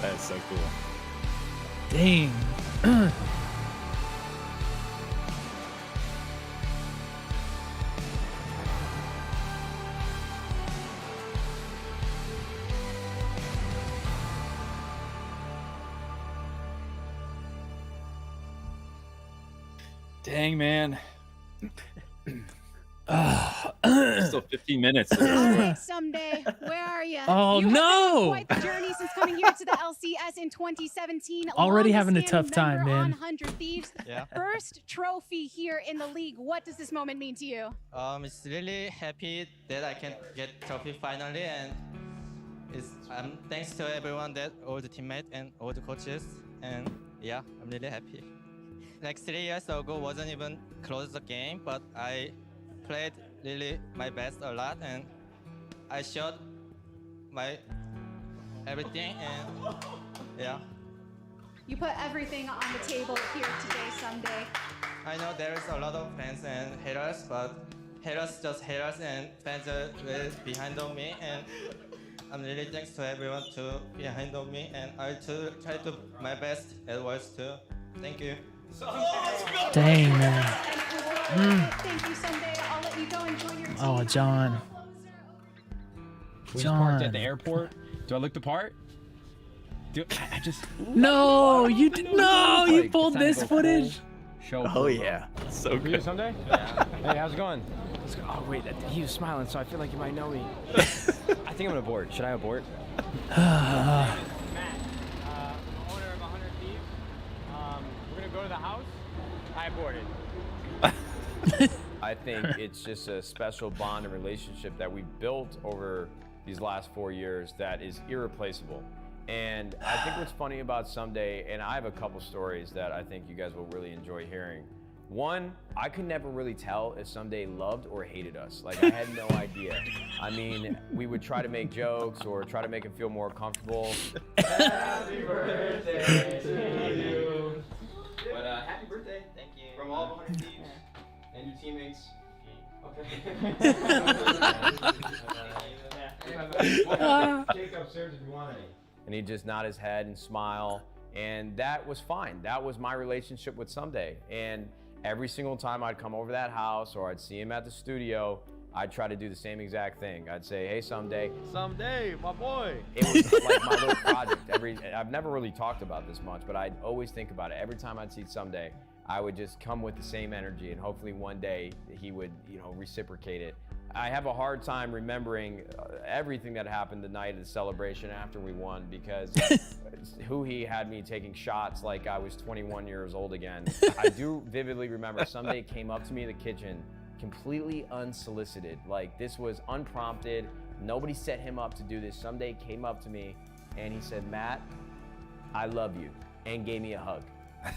That's so cool. Dang. Dang, man. Still 15 minutes. Someday, where are you? Oh, you no! Have been quite the journey since coming here to the LCS in 2017. Already having a longest tough time, standing member man. On 100 Thieves, first trophy here in the league. What does this moment mean to you? It's really happy that I can get trophy finally, and it's thanks to everyone, that all the teammates and all the coaches, and yeah, I'm really happy. Like 3 years ago, wasn't even close the game, but I played really my best a lot, and I showed my everything, and yeah. You put everything on the table here today, someday. I know there is a lot of fans and haters, but haters just haters, and fans are really behind on me, and I'm really thanks to everyone to behind on me, and I try to my best at worst too. Thank you. Dang, man. Thank you, someday. I'll let you go enjoy your team. Oh, John. We just parked at the airport. Do I look the part? I just No, you did. No, you pulled this footage. Oh yeah, so good. Someday? Yeah. Hey, how's it going? Oh wait, he was smiling, so I feel like you might know me. I think I'm gonna abort. Should I abort? Matt, owner of 100 Thieves. We're gonna go to the house. I aborted. I think it's just a special bond and relationship that we built over these last 4 years that is irreplaceable. And I think what's funny about Someday, and I have a couple stories that I think you guys will really enjoy hearing. One, I could never really tell if Someday loved or hated us. Like, I had no idea. I mean, we would try to make jokes or try to make him feel more comfortable. Happy birthday to you. But happy birthday, thank you. From all 100 Thieves and your teammates. Take upstairs if you want any. And he'd just nod his head and smile, and that was fine. That was my relationship with Someday. And every single time I'd come over that house or I'd see him at the studio, I'd try to do the same exact thing. I'd say, hey, Someday. Someday, my boy. It was like my little project. I've never really talked about this much, but I'd always think about it. Every time I'd see Someday, I would just come with the same energy, and hopefully one day he would, reciprocate it. I have a hard time remembering everything that happened the night of the celebration after we won, because who he had me taking shots like I was 21 years old again. I do vividly remember Someday came up to me in the kitchen completely unsolicited. Like, this was unprompted. Nobody set him up to do this. Someday came up to me and he said, Matt, I love you, and gave me a hug. I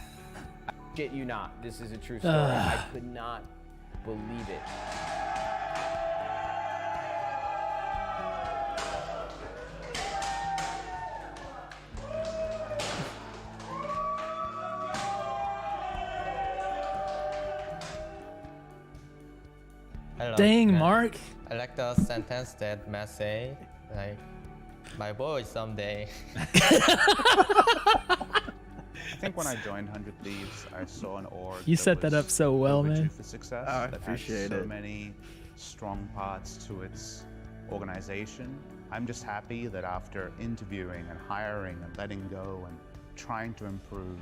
shit you not, this is a true story. I could not believe it. Dang, Marc. I like the sentence that Matt say, like, my boy someday. I think when I joined 100 Thieves, I saw an org. You set that up so well, man. For success. I that appreciate had so it. many strong parts to its organization. I'm just happy that after interviewing and hiring and letting go and trying to improve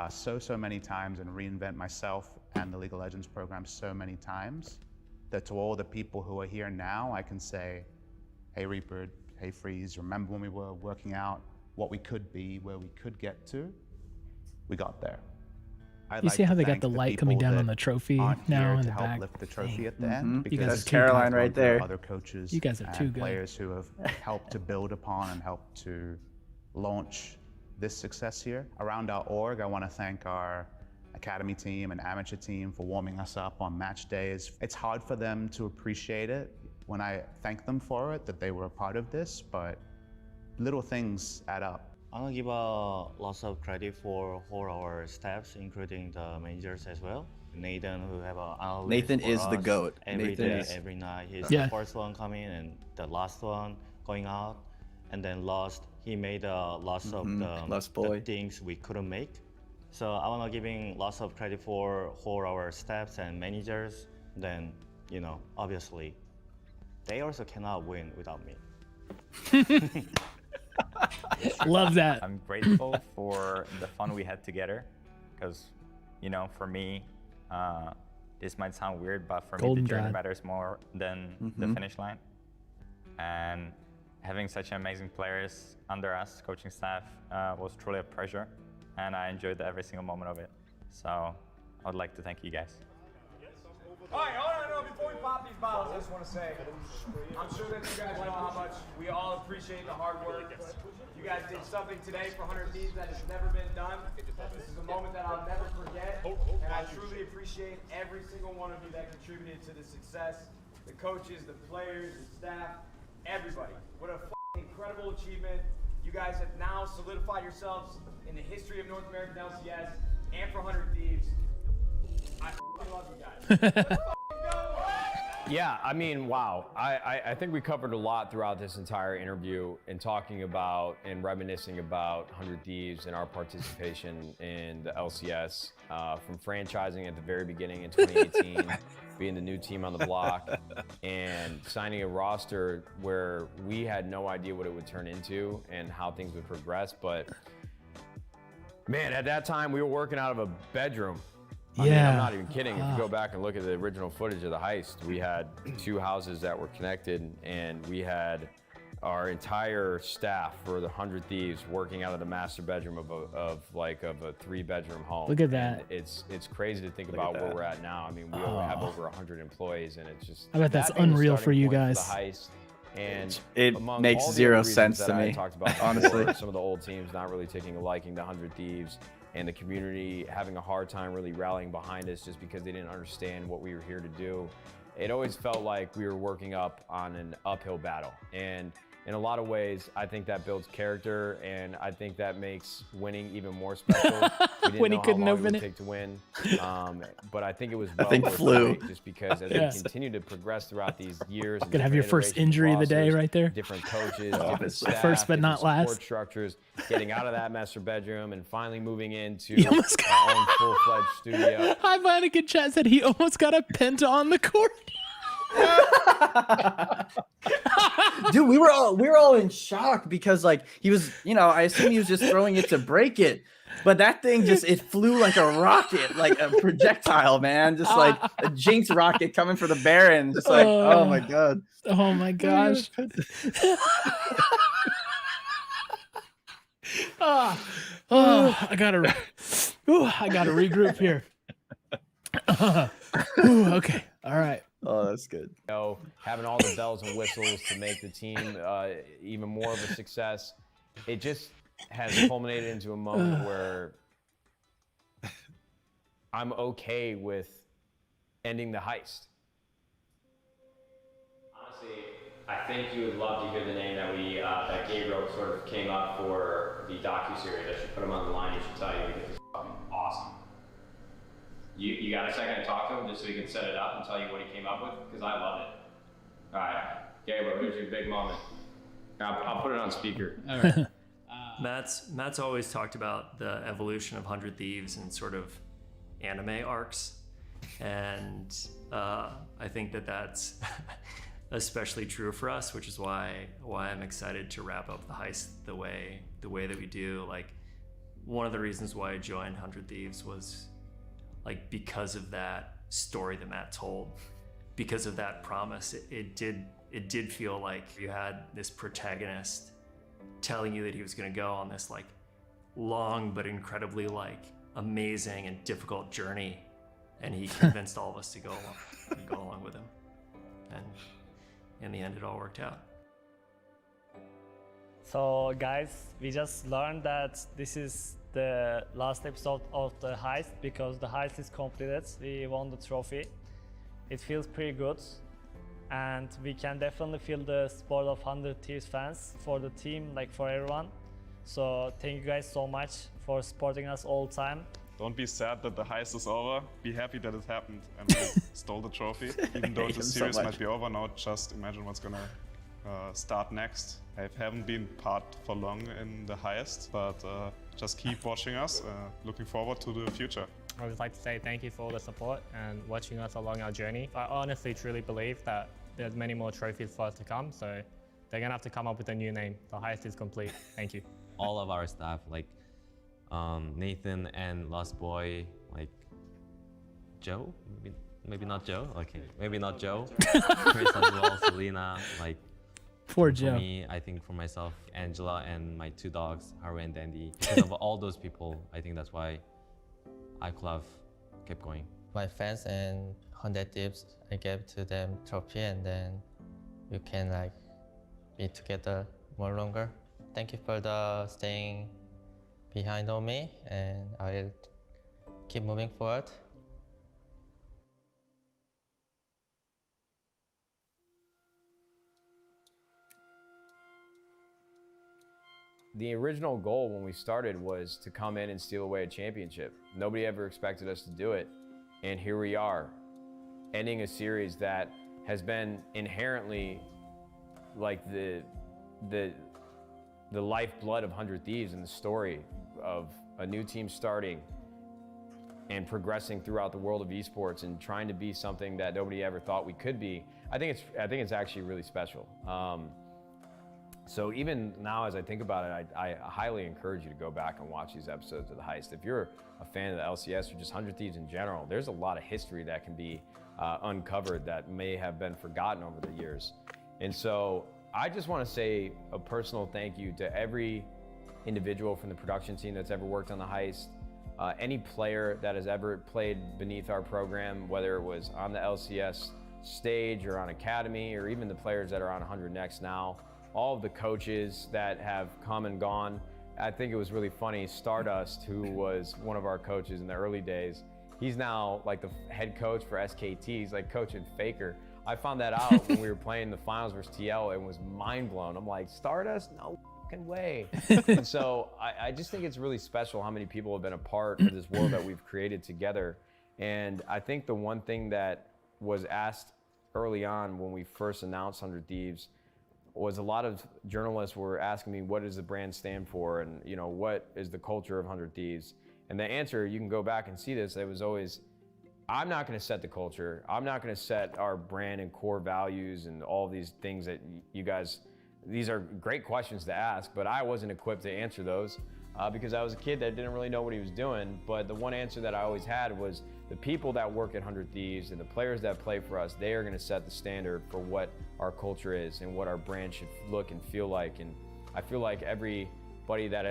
so many times and reinvent myself and the League of Legends program so many times, that to all the people who are here now, I can say, hey Reaper, hey Freeze, remember when we were working out what we could be, where we could get to? We got there. You see how they got the light coming down on the trophy now in the back? Lift the trophy at the end. You guys Because are too Caroline good. right there. Other coaches, You guys are too and good. players who have helped to build upon and helped to launch this success here. Around our org, I want to thank our academy team and amateur team for warming us up on match days. It's hard for them to appreciate it when I thank them for it, that they were a part of this, but little things add up. I want to give lots of credit for all our staffs, including the managers as well. Nathan, who have an analyst Nathan for is the us GOAT. every Nathan day, is- every night. He's Yeah. the first one coming and the last one going out, and then lost. He made lots of the things we couldn't make. So I want to giving lots of credit for all our staffs and managers. Then, you know, obviously, they also cannot win without me. Love that. I'm grateful for the fun we had together, because, you know, for me, this might sound weird, but for Golden me, the journey God. matters more than the finish line. And having such amazing players under us, coaching staff, was truly a pleasure, and I enjoyed every single moment of it. So I would like to thank you guys. All right, before we pop these bottles, I just want to say, I'm sure that you guys know how much we all appreciate the hard work. You guys did something today for 100 Thieves that has never been done. This is a moment that I'll never forget, and I truly appreciate every single one of you that contributed to the success. The coaches, the players, the staff, everybody. What a incredible achievement. You guys have now solidified yourselves in the history of North American LCS and for 100 Thieves. I love you guys. Yeah, I mean, wow. I think we covered a lot throughout this entire interview in talking about and reminiscing about 100 Thieves and our participation in the LCS, from franchising at the very beginning in 2018, being the new team on the block, and signing a roster where we had no idea what it would turn into and how things would progress. But man, at that time, we were working out of a bedroom. I mean, I'm not even kidding. If you go back and look at the original footage of the heist, we had 2 houses that were connected, and we had our entire staff for the 100 Thieves working out of the master bedroom of a 3-bedroom home. Look at that. And it's crazy to think about where we're at now. I mean, we have over 100 employees, and it's just. I bet that's that being the unreal for starting you point guys. the heist, and It among makes all the zero other reasons sense that to I me, talked about honestly. before, some of the old teams not really taking a liking to 100 Thieves, and the community having a hard time really rallying behind us just because they didn't understand what we were here to do. It always felt like we were working up on an uphill battle. And in a lot of ways, I think that builds character, and I think that makes winning even more special. We didn't When he know couldn't how long open it would it. take to win, but I think it was I well think worth flu. the wait, just because as Yeah. we continue to progress throughout these years, and Gonna have different your first iterations injury of the day rosters, right there. different coaches, different Obviously. staff, First but not different support last. structures, getting out of that master bedroom and finally moving into He almost our own full-fledged studio. Hi, Bionic in chat said he almost got a penta on the court. Dude, we were all in shock because like he was, I assume he was just throwing it to break it. But that thing it flew like a rocket, like a projectile, man. Just like a Jinx rocket coming for the Baron. Just like, oh my god. Oh my gosh. I gotta regroup here. Okay. All right. Oh, that's good. Having all the bells and whistles to make the team even more of a success. It just has culminated into a moment where I'm okay with ending the heist? Honestly, I think you would love to hear the name that that Gabriel sort of came up for the docuseries. I should put him on the line. He should tell you because it's fucking awesome. You got a second to talk to him just so he can set it up and tell you what he came up with? Because I love it. All right, Gabriel, here's your big moment. I'll put it on speaker. All right. Matt's always talked about the evolution of 100 Thieves and sort of anime arcs, and I think that's especially true for us, which is why I'm excited to wrap up the heist the way that we do. Like, one of the reasons why I joined 100 Thieves was like because of that story that Matt told, because of that promise. It did feel like you had this protagonist telling you that he was going to go on this like long but incredibly like amazing and difficult journey, and he convinced all of us to go along with him, and in the end it all worked out. So guys, we just learned that this is the last episode of the heist because the heist is completed. We won the trophy. It feels pretty good, and we can definitely feel the support of 100 Thieves fans for the team, like for everyone. So thank you guys so much for supporting us all the time. Don't be sad that the heist is over. Be happy that it happened and we stole the trophy. Even though the series might be over now, just imagine what's gonna start next. I haven't been part for long in the heist, but just keep watching us. Looking forward to the future. I would like to say thank you for all the support and watching us along our journey. I honestly truly believe that there's many more trophies for us to come, so they're gonna have to come up with a new name. The heist is complete. Thank you. All of our staff, like Nathan and Lost Boy, like Joe, maybe not Joe. Okay, maybe not Joe. Chris as well, Selena, like. Poor For Joe. me, I think for myself, Angela and my two dogs, Haru and Dandy. Because of all those people, I think that's why I could have kept going. My fans and 100 Thieves, I gave to them trophy, and then we can like be together more longer. Thank you for the staying behind on me, and I'll keep moving forward. The original goal when we started was to come in and steal away a championship. Nobody ever expected us to do it. And here we are, ending a series that has been inherently like the lifeblood of 100 Thieves and the story of a new team starting and progressing throughout the world of esports and trying to be something that nobody ever thought we could be. I think it's actually really special. So even now, as I think about it, I highly encourage you to go back and watch these episodes of The Heist. If you're a fan of the LCS or just 100 Thieves in general, there's a lot of history that can be uncovered that may have been forgotten over the years. And so I just want to say a personal thank you to every individual from the production team that's ever worked on The Heist, any player that has ever played beneath our program, whether it was on the LCS stage or on Academy, or even the players that are on 100 Next now. All of the coaches that have come and gone. I think it was really funny, Stardust, who was one of our coaches in the early days, he's now like the head coach for SKT. He's like coaching Faker. I found that out when we were playing the finals versus TL and was mind blown. I'm like, Stardust? No fucking way. And so I just think it's really special how many people have been a part of this world that we've created together. And I think the one thing that was asked early on when we first announced 100 Thieves was a lot of journalists were asking me, what does the brand stand for? And what is the culture of 100 Thieves? And the answer, you can go back and see this, it was always, I'm not gonna set the culture. I'm not gonna set our brand and core values and all these things that you guys, these are great questions to ask, but I wasn't equipped to answer those because I was a kid that didn't really know what he was doing. But the one answer that I always had was the people that work at 100 Thieves and the players that play for us, they are gonna set the standard for what our culture is and what our brand should look and feel like. And I feel like everybody that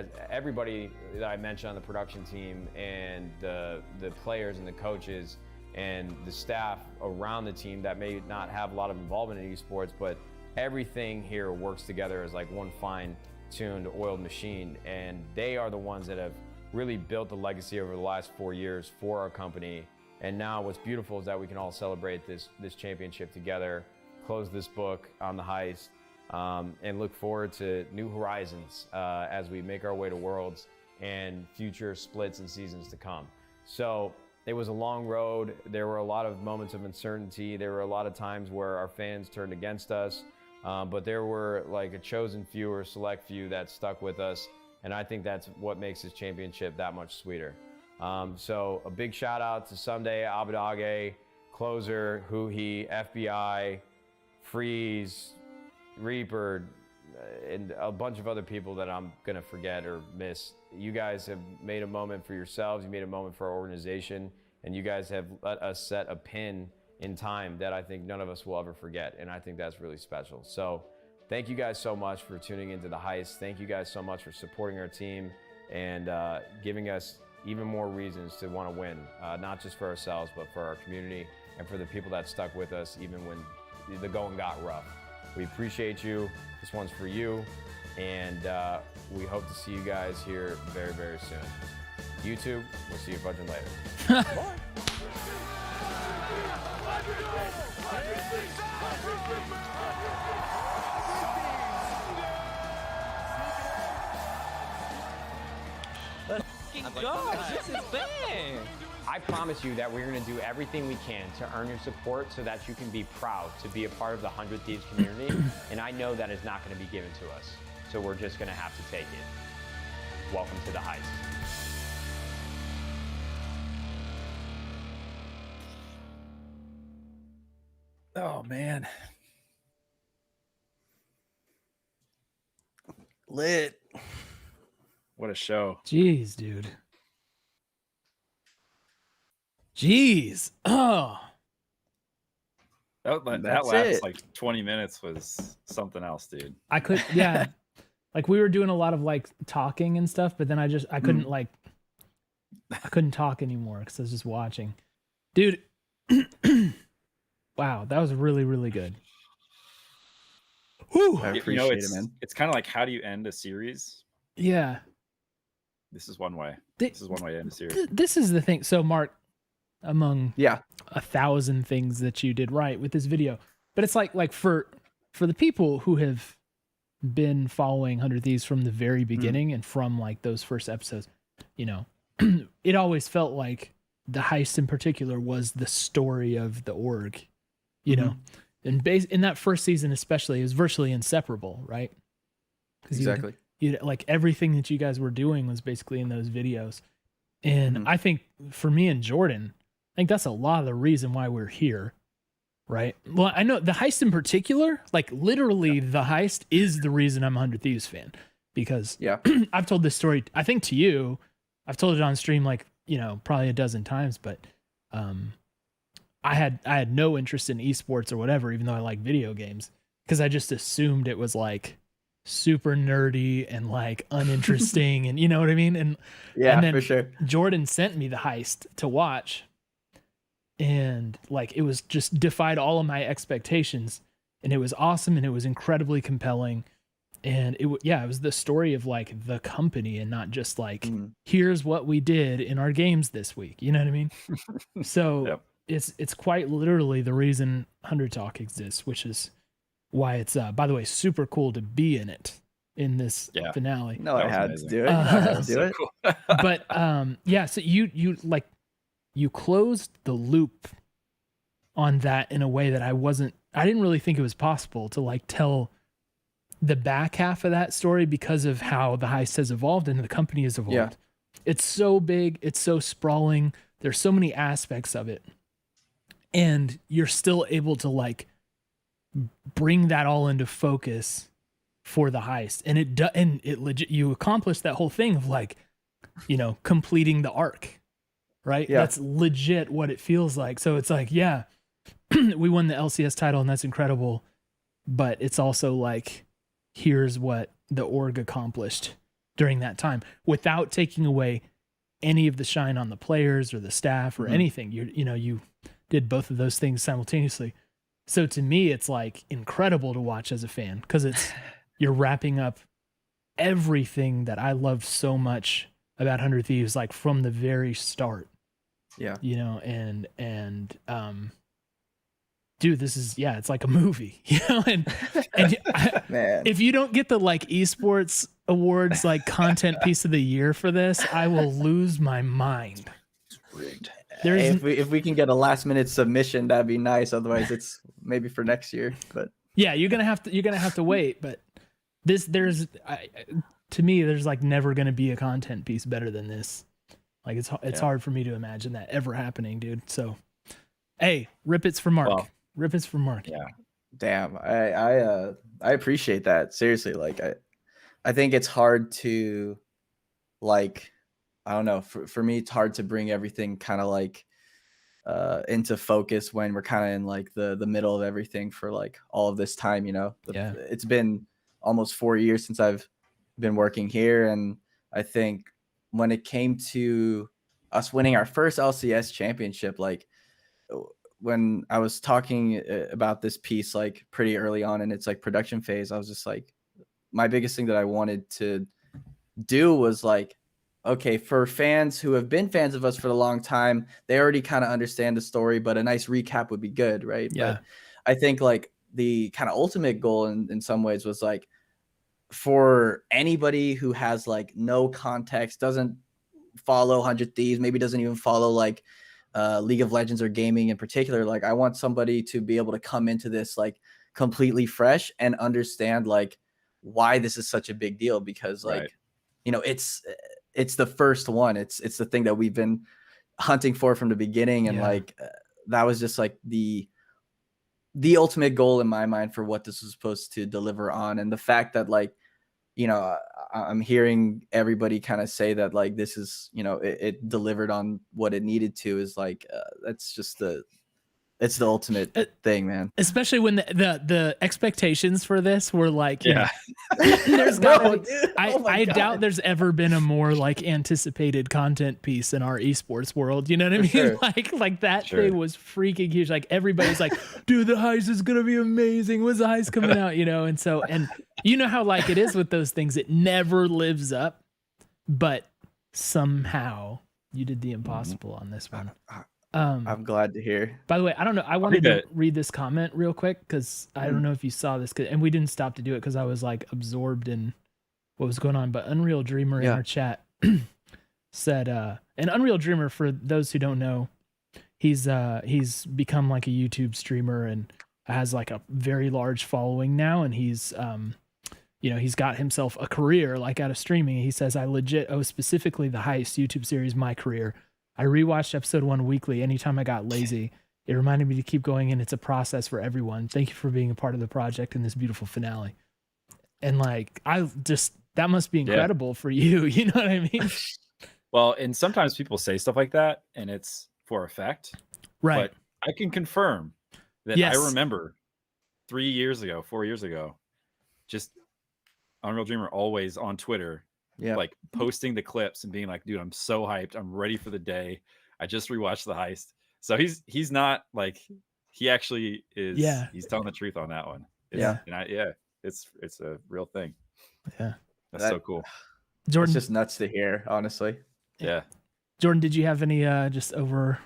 I mentioned on the production team and the players and the coaches and the staff around the team that may not have a lot of involvement in esports, but everything here works together as like one fine-tuned oiled machine. And they are the ones that have really built the legacy over the last 4 years for our company And now what's beautiful is that we can all celebrate this championship together, close this book on the Heist, and look forward to new horizons as we make our way to Worlds and future splits and seasons to come. So it was a long road. There were a lot of moments of uncertainty. There were a lot of times where our fans turned against us, but there were like a chosen few or select few that stuck with us. And I think that's what makes this championship that much sweeter. So a big shout out to Sunday, Abadage, Closer, Huhi, FBI, Freeze, Reaper, and a bunch of other people that I'm gonna forget or miss. You guys have made a moment for yourselves, you made a moment for our organization, and you guys have let us set a pin in time that I think none of us will ever forget, and I think that's really special. So thank you guys so much for tuning into the Heist. Thank you guys so much for supporting our team and giving us even more reasons to want to win, not just for ourselves, but for our community and for the people that stuck with us even when the going got rough. We appreciate you. This one's for you. And we hope to see you guys here very, very soon. YouTube, we'll see you fudging later. Gosh, this is bad. I promise you that we're going to do everything we can to earn your support so that you can be proud to be a part of the 100 Thieves community. And I know that is not going to be given to us. So we're just going to have to take it. Welcome to the Heist. Oh, man. Lit. What a show. Jeez, dude. Jeez. Oh. That last like 20 minutes was something else, dude. I could, yeah. Like we were doing a lot of like talking and stuff, but then I couldn't like, I couldn't talk anymore because I was just watching. Dude. Wow. That was really, really good. Whew. I appreciate it, man. It's kind of like, how do you end a series? Yeah. This is one way. This is one way to end a series. This is the thing. So Marc, among 1,000 things that you did right with this video, but it's like for the people who have been following 100 Thieves from the very beginning and from like those first episodes, you know, it always felt like the Heist in particular was the story of the org, you know, and in that first season especially, it was virtually inseparable, right? Exactly. You like everything that you guys were doing was basically in those videos. And I think for me and Jordan, I think that's a lot of the reason why we're here, right? Well, I know the Heist in particular, like literally the Heist is the reason I'm a 100 Thieves fan, because I've told this story, I think to you, I've told it on stream like, you know, probably a dozen times, but I had no interest in esports or whatever, even though I like video games, because I just assumed it was like super nerdy and like uninteresting and you know what I mean? And then for sure. Jordan sent me the Heist to watch, and like it was just defied all of my expectations, and it was awesome and it was incredibly compelling, and it was the story of like the company and not just like here's what we did in our games this week, you know what I mean? So it's quite literally the reason 100 Talk exists, which is why it's by the way super cool to be in it in this finale. No, I had to do it. But so you closed the loop on that in a way that I didn't really think it was possible to like tell the back half of that story because of how the Heist has evolved and the company has evolved. Yeah. It's so big, it's so sprawling, there's so many aspects of it, and you're still able to like bring that all into focus for the Heist, and it legit, you accomplish that whole thing of like, you know, completing the arc, right? That's legit what it feels like. So it's like, we won the LCS title and that's incredible, but it's also like, here's what the org accomplished during that time without taking away any of the shine on the players or the staff or anything. You did both of those things simultaneously. So to me, it's like incredible to watch as a fan, because you're wrapping up everything that I loved so much about 100 Thieves, like from the very start. Yeah. You know, and dude, this is, yeah, it's like a movie, you know, and Man. if you don't get the like esports awards, like content piece of the year for this, I will lose my mind. Hey, if we can get a last minute submission, that'd be nice. Otherwise it's maybe for next year, but yeah, you're gonna have to wait, but to me, there's like never gonna be a content piece better than this. Like it's hard for me to imagine that ever happening, dude. So, hey, rip it's for Marc. Well, rip it's for Marc. Yeah. Damn. I appreciate that. Seriously. Like I think it's hard to like, I don't know, for me, it's hard to bring everything kind of like into focus when we're kind of in like the middle of everything for like all of this time, you know. It's been almost 4 years since I've been working here. And I think when it came to us winning our first LCS championship, like when I was talking about this piece like pretty early on in its like production phase, I was just like, my biggest thing that I wanted to do was like, okay, for fans who have been fans of us for a long time, they already kind of understand the story, but a nice recap would be good, right? Yeah. But I think like the kind of ultimate goal in some ways was like, for anybody who has like no context, doesn't follow 100 Thieves, maybe doesn't even follow like League of Legends or gaming in particular, like I want somebody to be able to come into this like completely fresh and understand like why this is such a big deal, because like you know, it's the first one, it's the thing that we've been hunting for from the beginning, and like that was just like the ultimate goal in my mind for what this was supposed to deliver on. And the fact that like, you know, I'm hearing everybody kind of say that like this is, you know, it delivered on what it needed to, is like that's just it's the ultimate thing, man. Especially when the expectations for this were like, you know, Yeah. there's Bro, got dude, I doubt there's ever been a more like anticipated content piece in our esports world. You know what I mean? sure. Like that thing was freaking huge. Like everybody's like, dude, the heist is gonna be amazing. When's the heist coming out? You know, and so, and you know how like it is with those things, it never lives up, but somehow you did the impossible on this one. I'm glad to hear. By the way, I don't know. I wanted to read this comment real quick because I don't know if you saw this, and we didn't stop to do it because I was like absorbed in what was going on. But Unreal Dreamer in our chat said, and Unreal Dreamer, for those who don't know, he's become like a YouTube streamer and has like a very large following now, and he's you know, he's got himself a career like out of streaming. He says, I legit owe specifically the Heist YouTube series my career. I rewatched episode 1 weekly anytime I got lazy. It reminded me to keep going, and it's a process for everyone. Thank you for being a part of the project in this beautiful finale. And like, that must be incredible for you. You know what I mean? Well, and sometimes people say stuff like that and it's for effect. Right. But I can confirm that I remember 3 years ago, 4 years ago, just Unreal Dreamer always on Twitter, like posting the clips and being like, dude, I'm so hyped. I'm ready for the day. I just rewatched the Heist. So he's not like, he actually is. Yeah. He's telling the truth on that one. Yeah. And it's a real thing. Yeah. That's so cool. Jordan, it's just nuts to hear, honestly. Yeah. Jordan, did you have any just overall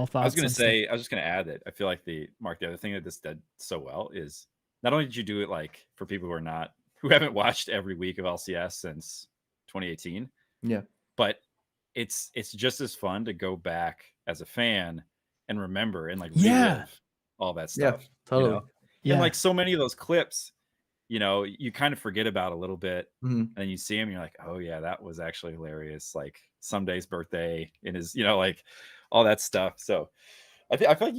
thoughts? I was just going to add that I feel like Marc, the other thing that this did so well is not only did you do it like for people who haven't watched every week of LCS since 2018. Yeah. But it's just as fun to go back as a fan and remember and like relive all that stuff. Yeah, totally. You know? And like so many of those clips, you know, you kind of forget about a little bit, and you see them, and you're like, oh yeah, that was actually hilarious. Like Someday's birthday and his, you know, like all that stuff. So I feel like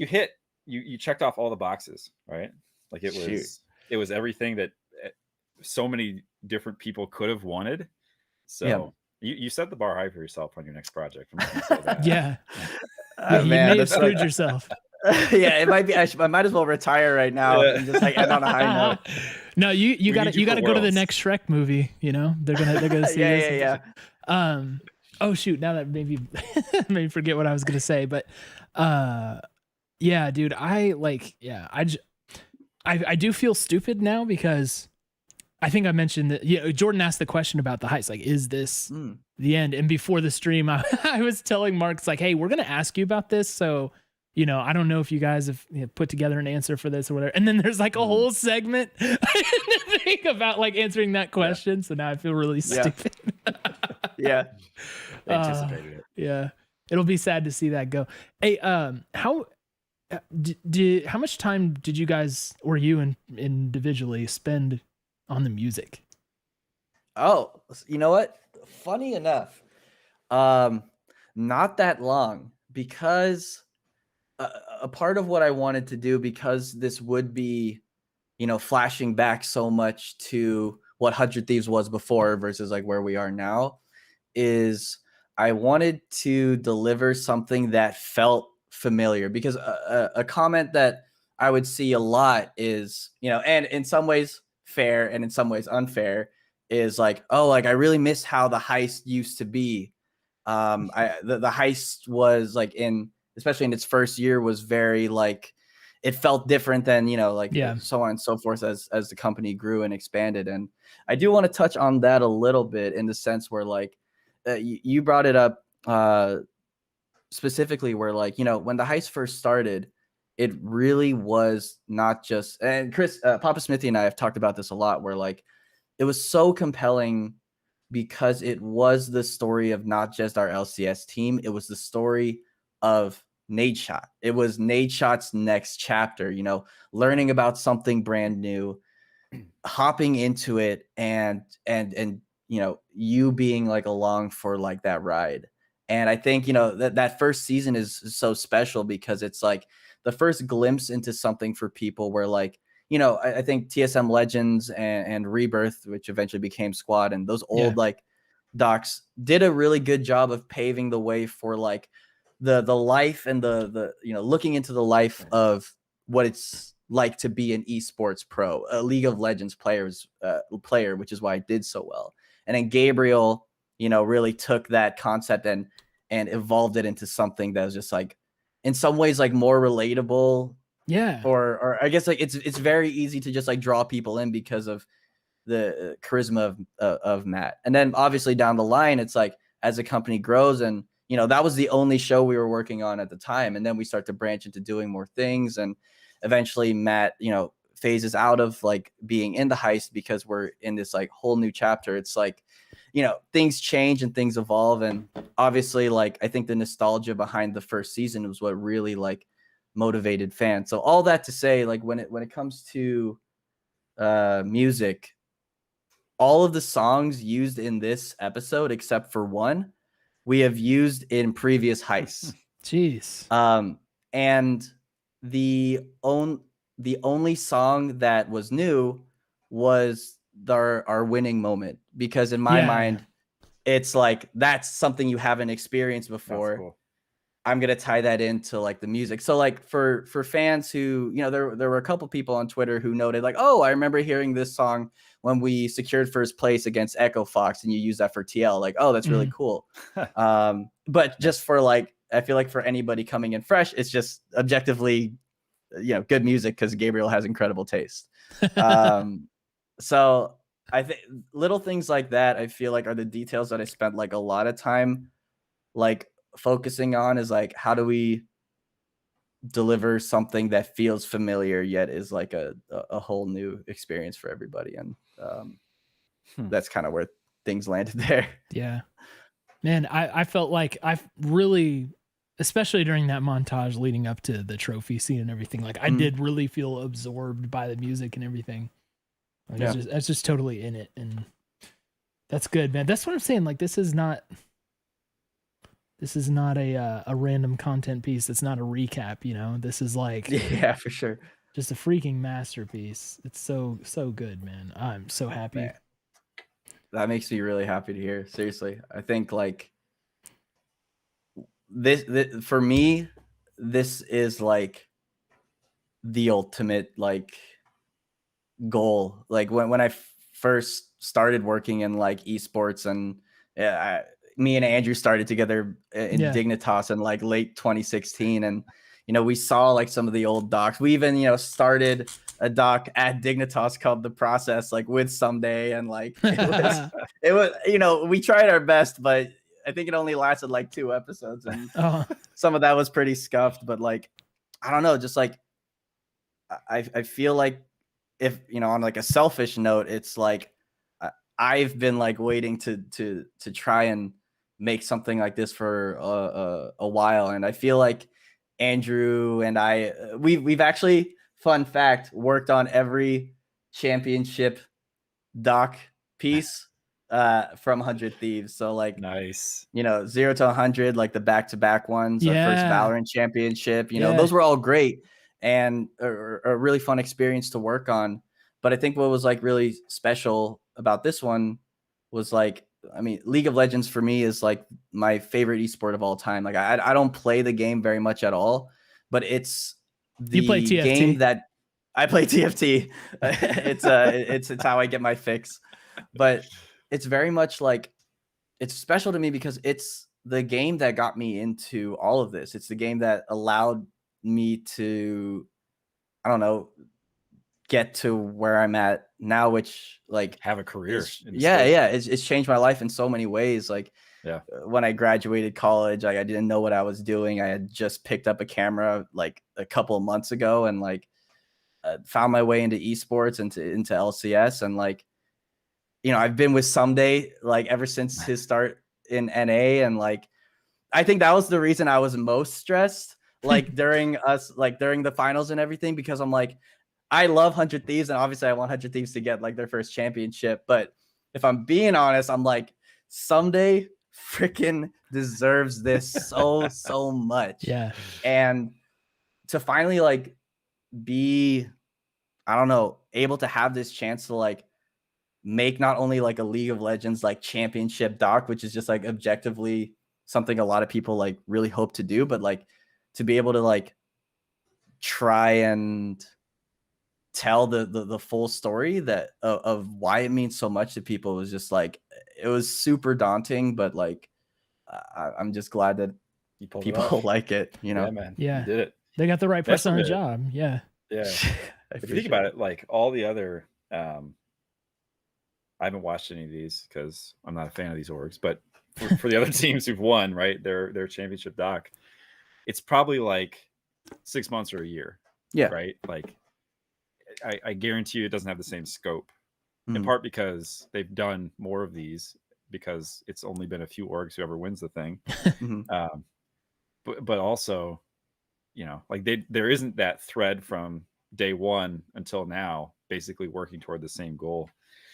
you checked off all the boxes, right? Like it was everything that so many different people could have wanted. So you set the bar high for yourself on your next project. I'm just gonna say that. You may have screwed yourself. Yeah, it might be. I might as well retire right now and just like end on a high note. No, you got to go to the next Shrek movie. You know, they're gonna see this. Oh shoot! Now that maybe forget what I was gonna say, but yeah, dude, I do feel stupid now because I think I mentioned that. Yeah, Jordan asked the question about the heist. Like, is this the end. And before the stream, I was telling Mark, it's like, hey, we're gonna ask you about this, so I don't know if you guys have put together an answer for this or whatever. And then there's like a whole segment I didn't think about like answering that question. So now I feel really stupid. Yeah. Anticipated it. Yeah. It'll be sad to see that go. Hey, how much time did you guys or you individually spend on the music? Oh, you know what? Funny enough, not that long, because a part of what I wanted to do, because this would be, flashing back so much to what 100 Thieves was before versus like where we are now, is I wanted to deliver something that felt familiar, because a comment that I would see a lot is, and in some ways fair and in some ways unfair, is like, oh, like I really miss how the heist used to be. The heist was like especially in its first year, was very like, it felt different than, so on and so forth as the company grew and expanded. And I do want to touch on that a little bit, in the sense where like you brought it up specifically, where like, when the heist first started, it really was not just, and Chris, Papa Smithy and I have talked about this a lot, where like it was so compelling because it was the story of not just our LCS team, it was the story of Nadeshot. It was Nadeshot's next chapter, learning about something brand new, hopping into it, and you being like along for like that ride. And I think, that first season is so special, because it's like the first glimpse into something for people where like, I think TSM Legends and Rebirth, which eventually became Squad, and those old like docs did a really good job of paving the way for like the life and the looking into the life of what it's like to be an esports pro, a League of Legends player, which is why I did so well. And then Gabriel, really took that concept and evolved it into something that was just like, in some ways, like more relatable. Yeah. Or I guess like it's very easy to just like draw people in because of the charisma of Matt. And then obviously down the line, it's like, as the company grows, and that was the only show we were working on at the time, and then we start to branch into doing more things, and eventually Matt phases out of like being in the heist, because we're in this like whole new chapter. It's like, things change and things evolve, and obviously like I think the nostalgia behind the first season was what really like motivated fans. So all that to say, like when it comes to music, all of the songs used in this episode, except for one, we have used in previous heists. Jeez. And the only song that was new was our winning moment, because in my mind, it's like, that's something you haven't experienced before. Cool. I'm gonna tie that into like the music. So like for fans who, there were a couple people on Twitter who noted like, oh, I remember hearing this song when we secured first place against Echo Fox, and you use that for TL. Like, oh, that's really cool. But just for like, I feel like for anybody coming in fresh, it's just objectively, good music, because Gabriel has incredible taste. So I think little things like that, I feel like, are the details that I spent like a lot of time like focusing on, is like, how do we deliver something that feels familiar yet is like a whole new experience for everybody. And that's kind of where things landed there. Yeah, man, I felt like I've really, especially during that montage leading up to the trophy scene and everything, like I did really feel absorbed by the music and everything. Like, it's just totally in it, and that's good, man. That's what I'm saying. Like, this is not a random content piece. It's not a recap, This is like, yeah, for sure, just a freaking masterpiece. It's so good, man. I'm so happy. Man, that makes me really happy to hear. Seriously, I think like this for me, this is like the ultimate like goal. Like when I first started working in like esports, and me and Andrew started together in Dignitas in like late 2016, and we saw like some of the old docs. We even started a doc at Dignitas called The Process, like with Someday, and like it was we tried our best, but I think it only lasted like 2 episodes, and some of that was pretty scuffed. But like, I don't know, just like I feel like if on like a selfish note, it's like I've been like waiting to try and make something like this for a while, and I feel like Andrew and we've actually, fun fact, worked on every championship doc piece from 100 Thieves. So like nice, 0 to 100, like the back-to-back ones, our first Valorant championship, Yeah. those were all great and a really fun experience to work on. But I think what was like really special about this one was like, I mean, League of Legends for me is like my favorite esport of all time. Like I don't play the game very much at all, but it's the You play TFT. game that I play TFT. It's how I get my fix. But it's very much like, it's special to me because it's the game that got me into all of this. It's the game that allowed me to, I don't know, get to where I'm at now, which like have a career. It's changed my life in so many ways. Like when I graduated college, I didn't know what I was doing. I had just picked up a camera like a couple of months ago, and like found my way into esports, into LCS, and like I've been with Someday like ever since his start in NA, and like I think that was the reason I was most stressed like during the finals and everything, because I'm like, I love 100 Thieves, and obviously I want 100 Thieves to get like their first championship. But if I'm being honest, I'm like, Someday freaking deserves this so much. Yeah. And to finally like be, I don't know, able to have this chance to like make not only like a League of Legends like championship doc, which is just like objectively something a lot of people like really hope to do, but like to be able to like try and tell the full story that of why it means so much to people was just like, it was super daunting, but like I'm just glad that people like it, Yeah, man. Yeah. You did it. They got the right That's person on the it. job. Yeah. Yeah. If you think about it, like all the other I haven't watched any of these because I'm not a fan of these orgs, but for the other teams who've won, right, their championship doc, it's probably like 6 months or a year. Yeah. Right. Like I guarantee you it doesn't have the same scope, in part because they've done more of these, because it's only been a few orgs who ever wins the thing. But also, like there isn't that thread from day one until now, basically working toward the same goal.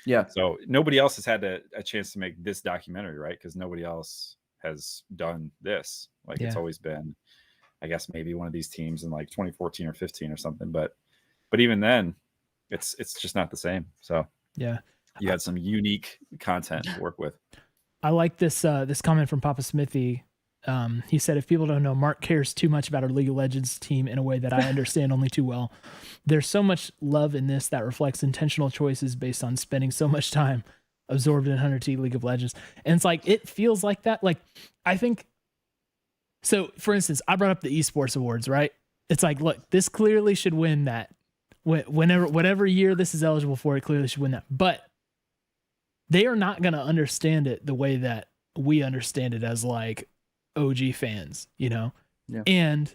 Yeah. So nobody else has had a chance to make this documentary, right? Because nobody else has done this. Like it's always been, I guess, maybe one of these teams in like 2014 or 15 or something. But even then, it's just not the same. So yeah, you had some unique content to work with. I like this this comment from Papa Smithy. He said, if people don't know, Marc cares too much about our League of Legends team in a way that I understand only too well. There's so much love in this that reflects intentional choices based on spending so much time absorbed in 100T League of Legends. And it's like, it feels like that. Like, I think, so for instance, I brought up the esports awards, right? It's like, look, this clearly should win that. Whatever year this is eligible for, it clearly should win that. But they are not going to understand it the way that we understand it as like OG fans, Yeah. And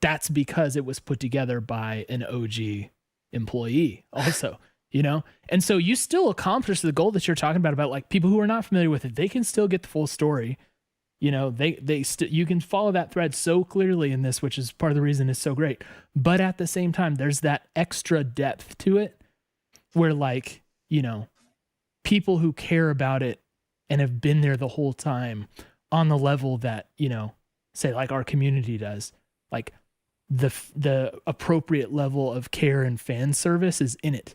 that's because it was put together by an OG employee also, And so you still accomplish the goal that you're talking about like people who are not familiar with it, they can still get the full story. You can follow that thread so clearly in this, which is part of the reason it's so great. But at the same time, there's that extra depth to it where like, people who care about it and have been there the whole time on the level that, say like our community does, like the appropriate level of care and fan service is in it.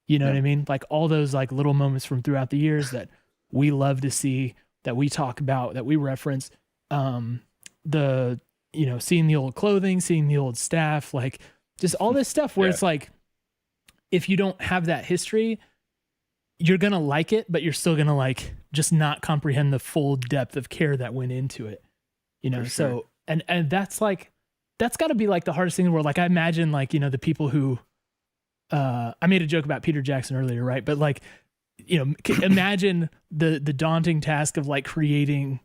You know what I mean? Like all those like little moments from throughout the years that we love to see, that we talk about, that we reference, seeing the old clothing, seeing the old staff, like just all this stuff where it's like, if you don't have that history, you're going to like it, but you're still going to like just not comprehend the full depth of care that went into it, For sure. So, and that's like, that's got to be like the hardest thing in the world. Like I imagine like, you know, the people who, I made a joke about Peter Jackson earlier, right? But like, you know, imagine the daunting task of like creating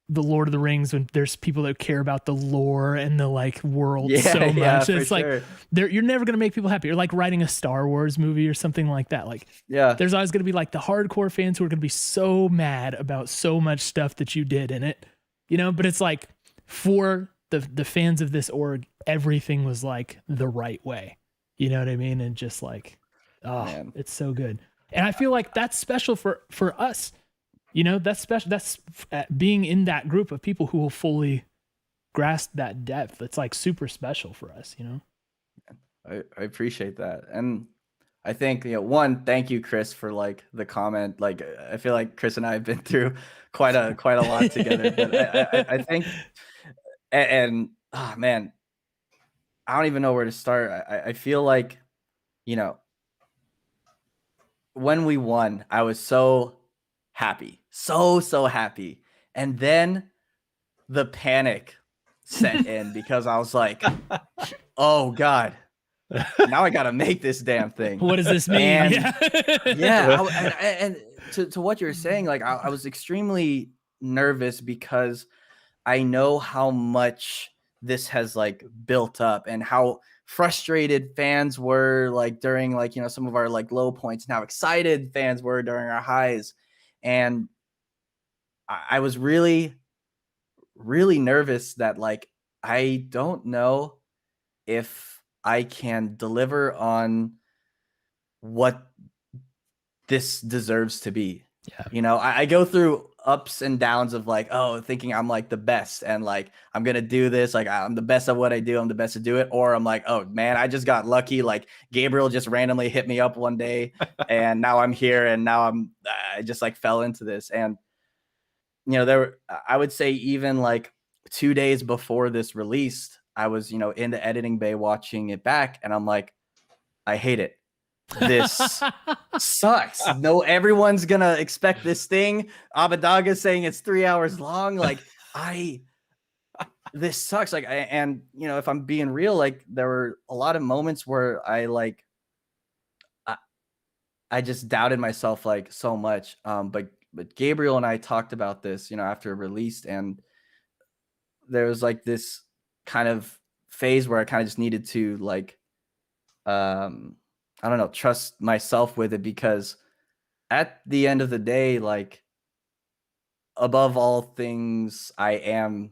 the Lord of the Rings when there's people that care about the lore and the like world so much. It's like you're never gonna make people happy. You're like writing a Star Wars movie or something like that. Like there's always gonna be like the hardcore fans who are gonna be so mad about so much stuff that you did in it, you know. But it's like for the fans of this org, everything was like the right way. You know what I mean? And just like, oh, man, it's so good. And I feel like that's special for us. You know, that's special. That's being in that group of people who will fully grasp that depth. It's like super special for us, you know? I appreciate that. And I think, you know, one, thank you, Chris, for like the comment. Like, I feel like Chris and I have been through quite a lot together, but I think, and oh man, I don't even know where to start. I feel like, you know, when we won, I was so happy, so happy. And then the panic set in because I was like, oh God, now I got to make this damn thing. What does this mean? And, and to what you're saying, like I was extremely nervous because I know how much this has like built up and how frustrated fans were like during like, you know, some of our like low points and how excited fans were during our highs. And I was really nervous that like, I don't know if I can deliver on what this deserves to be. Yeah. You know, I go through ups and downs of like, oh, thinking I'm like the best and like I'm gonna do this, like I'm the best at what I do, I'm the best to do it, or I'm like, oh man, I just got lucky, like Gabriel just randomly hit me up one day and now I'm here and now I just like fell into this. And you know, I would say even like 2 days before this released, I was, you know, in the editing bay watching it back and I'm like, I hate it. This sucks. No, everyone's gonna expect this thing. Abadaga saying it's 3 hours long. Like this sucks. Like, and you know, if I'm being real, like there were a lot of moments where I just doubted myself like so much. But Gabriel and I talked about this, you know, after it released, and there was like this kind of phase where I kind of just needed to like, I don't know, trust myself with it, because at the end of the day, like above all things, I am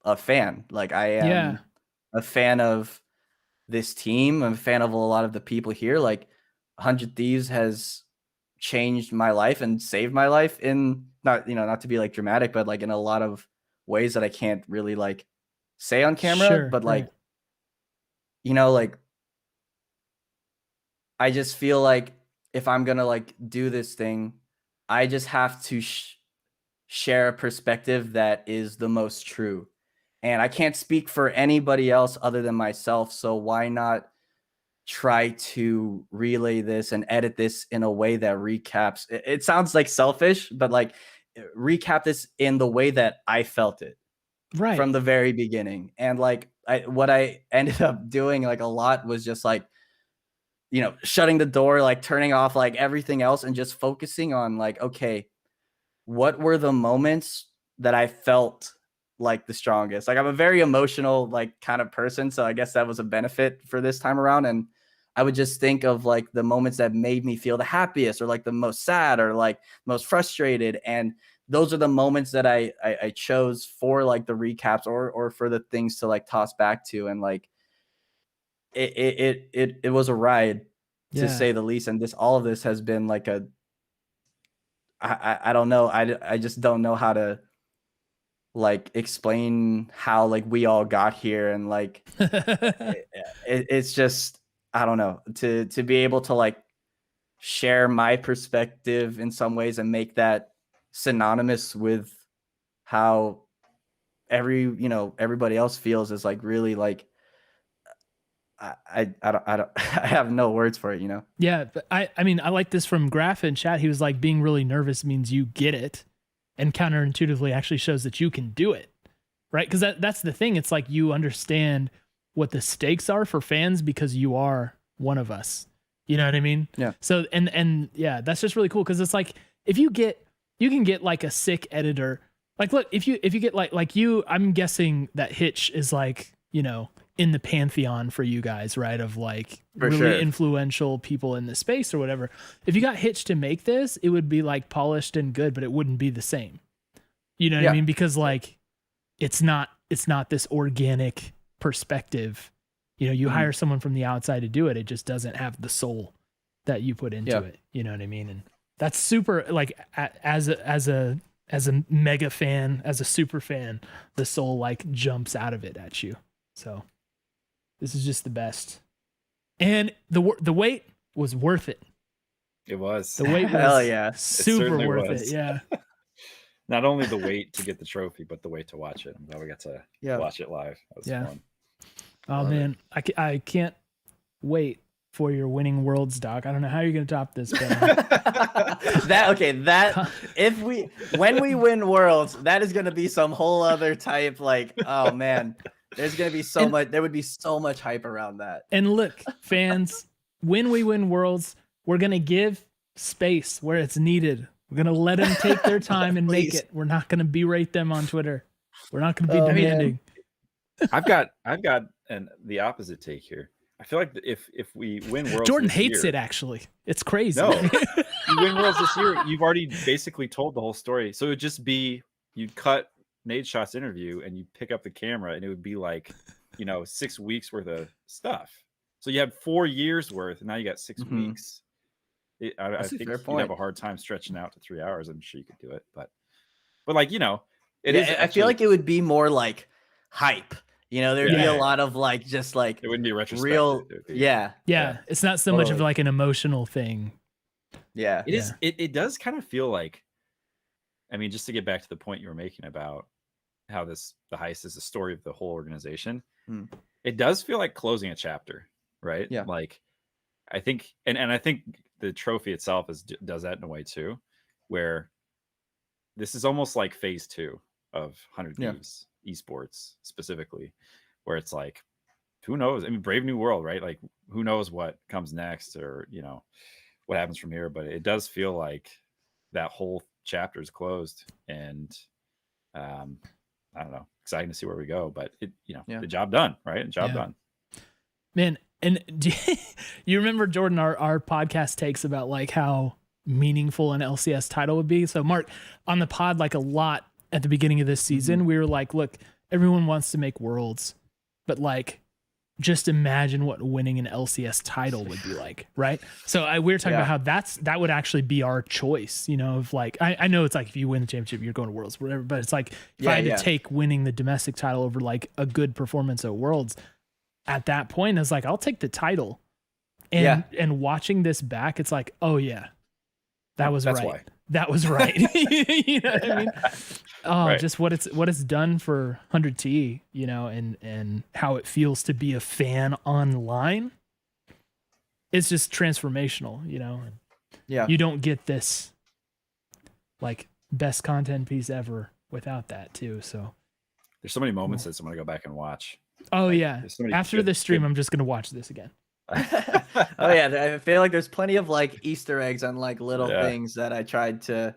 a fan. Like I am a fan of this team. I'm a fan of a lot of the people here. Like 100 Thieves has changed my life and saved my life in not to be like dramatic, but like in a lot of ways that I can't really like say on camera, but like, you know, like I just feel like if I'm going to like do this thing, I just have to share a perspective that is the most true. And I can't speak for anybody else other than myself. So why not try to relay this and edit this in a way that recaps? It sounds like selfish, but like recap this in the way that I felt it from the very beginning. And like what I ended up doing like a lot was just like, you know, shutting the door, like turning off like everything else and just focusing on like, okay, what were the moments that I felt like the strongest? Like I'm a very emotional like kind of person, so I guess that was a benefit for this time around. And I would just think of like the moments that made me feel the happiest or like the most sad or like most frustrated. And those are the moments that I chose for like the recaps or for the things to like toss back to. And like it was a ride to say the least. And all of this has been like I don't know. I just don't know how to like explain how like we all got here. And like, it's just, I don't know, to be able to like share my perspective in some ways and make that synonymous with how everybody else feels is like really like, I don't I have no words for it, you know? Yeah. But I mean, I like this from Graph in chat. He was like, being really nervous means you get it, and counterintuitively actually shows that you can do it. right? Because that's the thing. It's like you understand what the stakes are for fans because you are one of us. You know what I mean? Yeah. So and yeah, that's just really cool because it's like if you can get like a sick editor. Like, look, if you get like you, I'm guessing that Hitch is like, you know, in the pantheon for you guys, right? Of like For really sure. influential people in the space or whatever. If you got Hitch to make this, it would be like polished and good, but it wouldn't be the same. You know what I mean? Because like it's not this organic perspective. You know, you hire someone from the outside to do it. It just doesn't have the soul that you put into it. You know what I mean? And that's super like as a mega fan, as a super fan, the soul like jumps out of it at you. So this is just the best. And the wait was worth it. It was. The wait was Hell yeah. super worth was. it. Yeah. Not only the wait to get the trophy, but the wait to watch it. I'm glad we got to watch it live. That was fun. Oh man, I can't wait for your winning worlds, Doc. I don't know how you're gonna top this, but when we win worlds, that is gonna be some whole other type. Like, oh man, there's gonna be so much. There would be so much hype around that. And look, fans, when we win worlds, we're gonna give space where it's needed. We're gonna let them take their time and make it. We're not gonna berate them on Twitter. We're not gonna be demanding. I've got the opposite take here. I feel like if we win worlds, Jordan hates it. Actually, it's crazy. No, you win worlds this year. You've already basically told the whole story. So it would just be you'd cut Nadeshot's interview and you pick up the camera, and it would be like 6 weeks worth of stuff. So you had 4 years worth, and now you got 6 weeks. I think you'd have a hard time stretching out to 3 hours. I'm sure you could do it, but like it is. I feel like it would be more like hype. There'd be a lot of like just like it wouldn't be real. Yeah. It's not so much of like an emotional thing. Yeah, it is. It does kind of feel like. I mean, just to get back to the point you were making about how the heist is the story of the whole organization. It does feel like closing a chapter, right? Yeah. Like, I think, and I think the trophy itself does that in a way too, where this is almost like phase 2 of 100 Thieves esports specifically, where it's like, who knows? I mean, Brave New World, right? Like, who knows what comes next, or what happens from here? But it does feel like that whole chapter is closed, and I don't know, exciting to see where we go. But the job done, right? The job done, man. And do you remember, Jordan, our podcast takes about like how meaningful an LCS title would be? So Mark, on the pod, like a lot at the beginning of this season, we were like, look, everyone wants to make worlds, but like, just imagine what winning an LCS title would be like, right? So we were talking about how that would actually be our choice, of like, I know it's like if you win the championship, you're going to worlds, whatever, but it's like if I had to take winning the domestic title over like a good performance at worlds, at that point, I was like, I'll take the title. And watching this back, it's like, oh yeah, that was right. Why. That was right. You know what I mean? Oh, just what it's done for 100T, and how it feels to be a fan online. It's just transformational, Yeah. You don't get this like best content piece ever without that too. So there's so many moments that I'm gonna go back and watch. Oh yeah. After this stream, I'm just gonna watch this again. Oh yeah, I feel like there's plenty of like Easter eggs and like little things that I tried to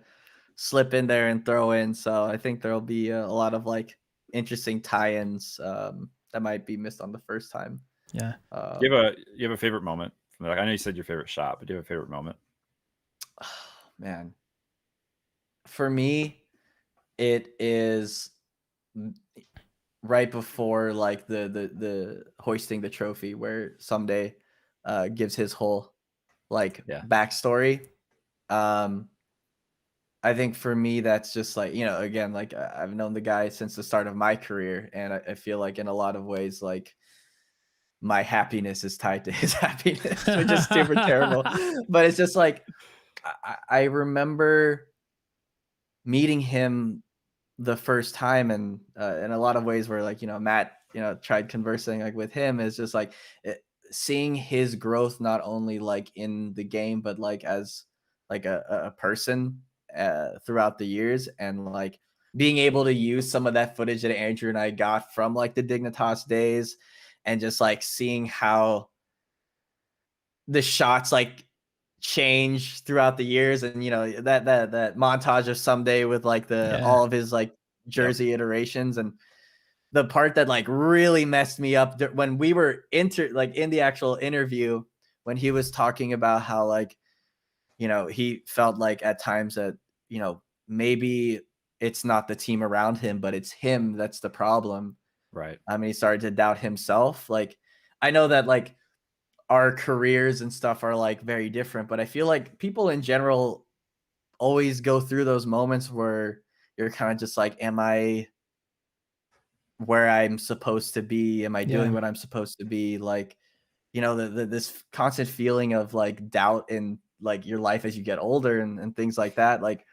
slip in there and throw in. So I think there'll be a lot of like interesting tie-ins that might be missed on the first time. Yeah. You have a favorite moment? I know you said your favorite shot, but do you have a favorite moment? Oh, man, for me, it is right before like the hoisting the trophy, where Someday gives his whole like backstory. I think for me, that's just like, again, like I've known the guy since the start of my career, and I feel like in a lot of ways, like my happiness is tied to his happiness, which is super terrible. But it's just like, I remember meeting him the first time, and in a lot of ways where like, Matt, tried conversing like with him, is just like seeing his growth, not only like in the game, but like as like a person throughout the years, and like being able to use some of that footage that Andrew and I got from like the Dignitas days, and just like seeing how the shots like change throughout the years, and that montage of Someday with like all of his like jersey iterations, and the part that like really messed me up when we were in the actual interview, when he was talking about how like he felt like at times that maybe it's not the team around him, but it's him that's the problem. Right. I mean, he started to doubt himself. Like, I know that like our careers and stuff are like very different, but I feel like people in general always go through those moments where you're kind of just like, am I where I'm supposed to be? Am I doing what I'm supposed to be? Like, this constant feeling of like doubt in like your life as you get older and things like that. Like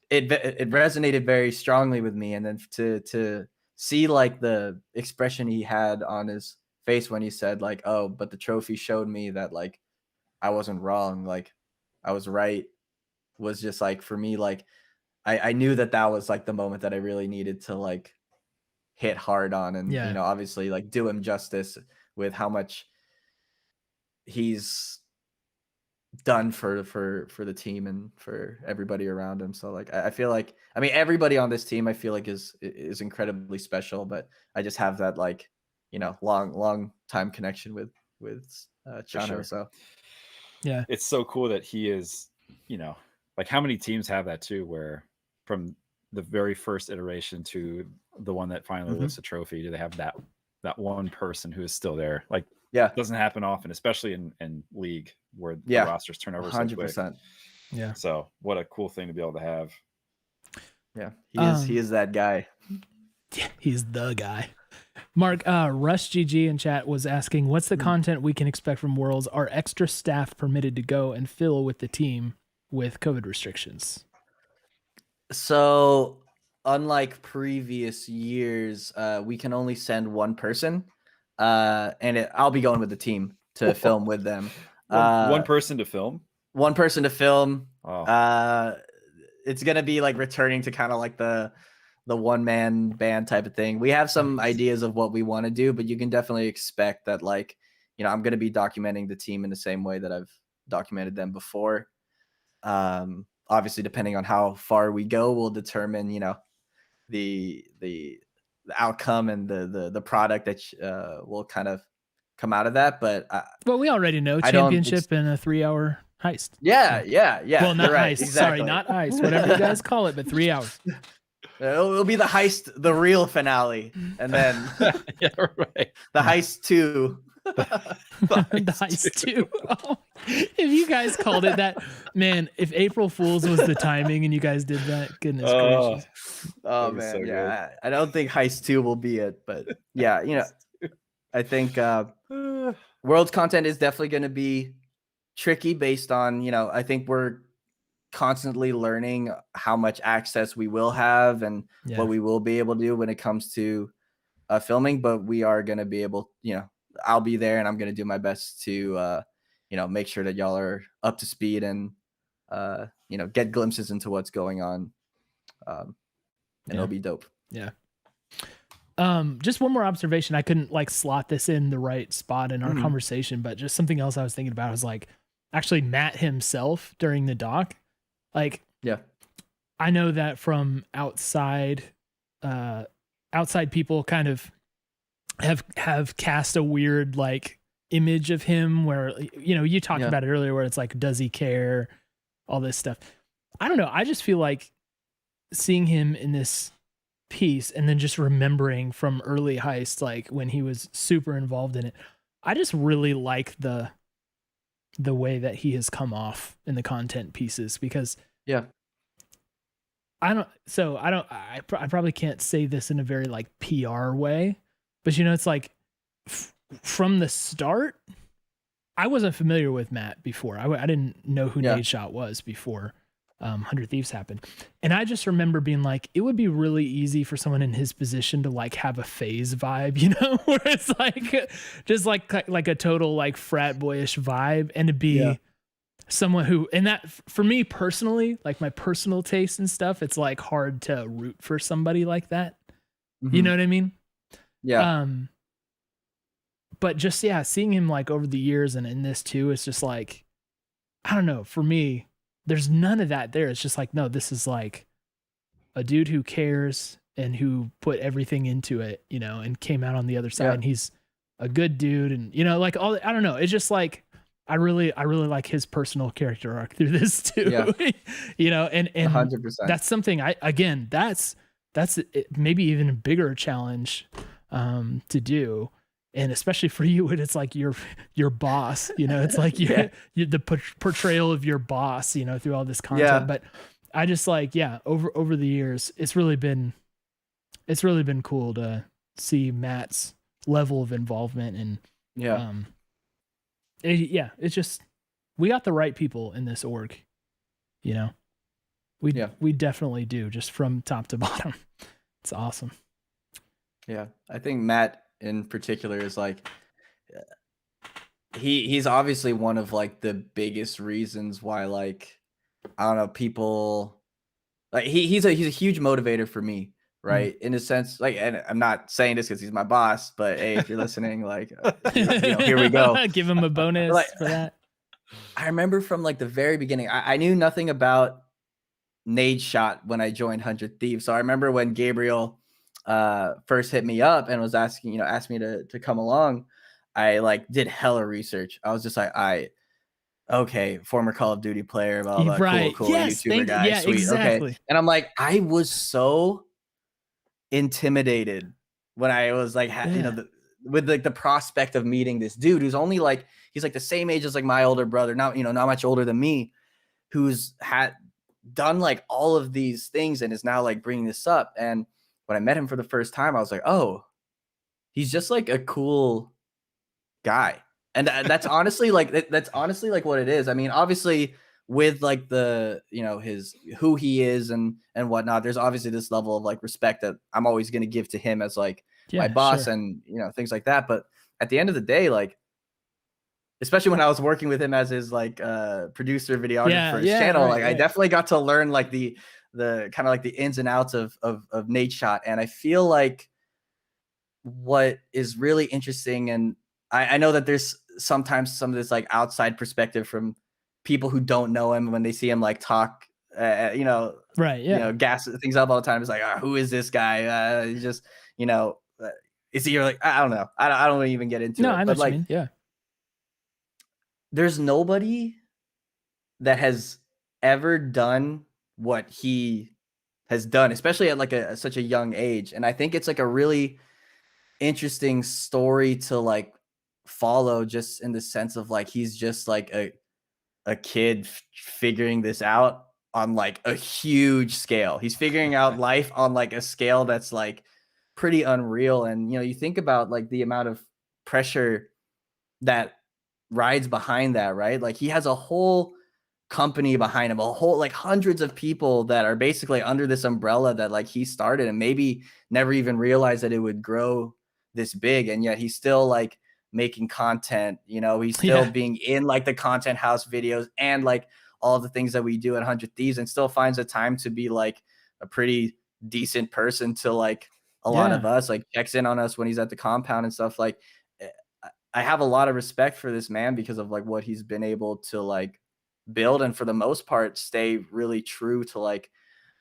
it resonated very strongly with me. And then to see like the expression he had on his face when he said like, oh, but the trophy showed me that like I wasn't wrong, like I was right, was just like, for me, like I knew that was like the moment that I really needed to like hit hard on, and obviously like do him justice with how much he's done for the team and for everybody around him. So like I feel like, I mean, everybody on this team I feel like is incredibly special, but I just have that like long time connection with Chano. Sure. So yeah, it's so cool that he is, like how many teams have that too, where from the very first iteration to the one that finally lifts a trophy, do they have that one person who is still there? Like, it doesn't happen often, especially in league where the rosters turn over 100%. So quick. Yeah. So what a cool thing to be able to have. Yeah, he is that guy. Yeah, he's the guy. Mark, Rush GG in chat was asking, what's the content we can expect from Worlds? Are extra staff permitted to go and fill with the team with COVID restrictions? So unlike previous years, we can only send one person, and I'll be going with the team to film with them. One person to film? One person to film. Oh. It's going to be like returning to kind of like the one-man band type of thing. We have some ideas of what we want to do, but you can definitely expect that like, I'm going to be documenting the team in the same way that I've documented them before. Obviously, depending on how far we go, will determine, the outcome and the product that will kind of come out of that. But well, we already know championship and a 3-hour heist. Yeah. Well, not right, heist. exactly. Sorry, not heist. Whatever you guys call it, but 3 hours. It'll be the heist, the real finale, and then the heist 2. The heist 2. Oh, if you guys called it that, man, if April Fool's was the timing and you guys did that, goodness gracious. Oh man, so I don't think heist 2 will be it, but yeah, I think World's content is definitely going to be tricky based on, I think we're constantly learning how much access we will have and what we will be able to do when it comes to filming, but we are going to be able, I'll be there and I'm going to do my best to, make sure that y'all are up to speed and, get glimpses into what's going on. And it'll be dope. Yeah. Just one more observation. I couldn't like slot this in the right spot in our conversation, but just something else I was thinking about was like actually Matt himself during the doc. Like, I know that from outside people kind of have cast a weird like image of him where, you talked about it earlier where it's like, does he care? All this stuff. I don't know. I just feel like seeing him in this piece and then just remembering from early Heist, like when he was super involved in it, I just really like the way that he has come off in the content pieces, because I probably can't say this in a very like PR way, but it's like from the start, I wasn't familiar with Matt before. I didn't know who Nade Shot was before 100 Thieves happened. And I just remember being like, it would be really easy for someone in his position to like have a phase vibe, where it's like just like a total like frat boyish vibe, and to be someone who, and that for me personally, like my personal taste and stuff, it's like hard to root for somebody like that. You know what I mean? Yeah. But just, yeah, seeing him like over the years and in this too, it's just like, I don't know, for me, there's none of that there. It's just like, no, this is like a dude who cares and who put everything into it, you know, and came out on the other side, and he's a good dude. And, you know, like all, I don't know. It's just like, I really like his personal character arc through this too, you know, and 100%. that's something that's maybe even a bigger challenge to do. And especially for you, when it's like your boss, you know, it's like you're the portrayal of your boss, you know, through all this content. But I just like, over the years, it's really been cool to see Matt's level of involvement. And it's just, we got the right people in this org, you know. We definitely do, just from top to bottom. It's awesome. Yeah, I think Matt in particular is like, he's obviously one of like the biggest reasons why, like, I don't know, people like he's a huge motivator for me, right? In a sense, like, and I'm not saying this because he's my boss, but hey, if you're listening, like, you know, here we go. Give him a bonus for that. I remember from like the very beginning, I knew nothing about Nadeshot when I joined 100 Thieves. So I remember when Gabriel first hit me up and was asking, you know, asked me to come along, I like did hella research. I was just like, okay, former Call of Duty player, blah, blah, right. cool Yes, YouTuber guy, sweet, exactly. okay. And I'm like, I was so intimidated when I was like, you know, with like the prospect of meeting this dude who's only like, he's like the same age as like my older brother, not much older than me, who's had done like all of these things and is now like bringing this up. And when I met him for the first time, I was like, oh, he's just like a cool guy. And that's honestly like what it is. I mean, obviously with like the, you know, who he is and whatnot, there's obviously this level of like respect that I'm always going to give to him as like my boss and, you know, things like that. But at the end of the day, like, especially when I was working with him as his like producer, videographer for his channel, like I definitely got to learn like the kind of like the ins and outs of Nadeshot. And I feel like what is really interesting, and I know that there's sometimes some of this like outside perspective from people who don't know him when they see him like talk, you know, you know, gas things up all the time. It's like, who is this guy? He's just, you know, is he like, I don't know. I don't even get into it. I know but what like, you mean. there's nobody that has ever done what he has done, especially at like such a young age. And I think it's like a really interesting story to like follow, just in the sense of like he's just like a kid figuring this out on like a huge scale. He's figuring out life on like a scale that's like pretty unreal. And you know, you think about like the amount of pressure that rides behind that, right? Like he has a whole company behind him, a whole like hundreds of people that are basically under this umbrella that like he started, and maybe never even realized that it would grow this big. And yet he's still like making content, you know, he's still being in like the content house videos and like all the things that we do at 100 Thieves, and still finds the time to be like a pretty decent person to like a lot of us, like checks in on us when he's at the compound and stuff. Like I have a lot of respect for this man because of like what he's been able to like build, and for the most part stay really true to like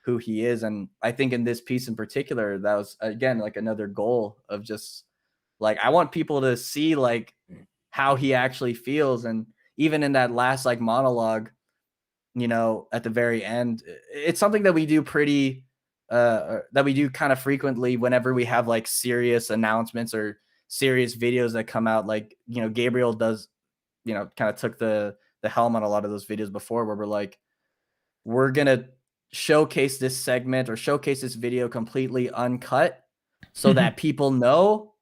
who he is. And I think in this piece in particular, that was again like another goal of just like, I want people to see like how he actually feels. And even in that last like monologue, you know, at the very end, it's something that we do pretty that we do kind of frequently whenever we have like serious announcements or serious videos that come out. Like, you know, Gabriel does, you know, kind of took the helm on a lot of those videos before, where we're like, we're gonna showcase this segment or showcase this video completely uncut so that people know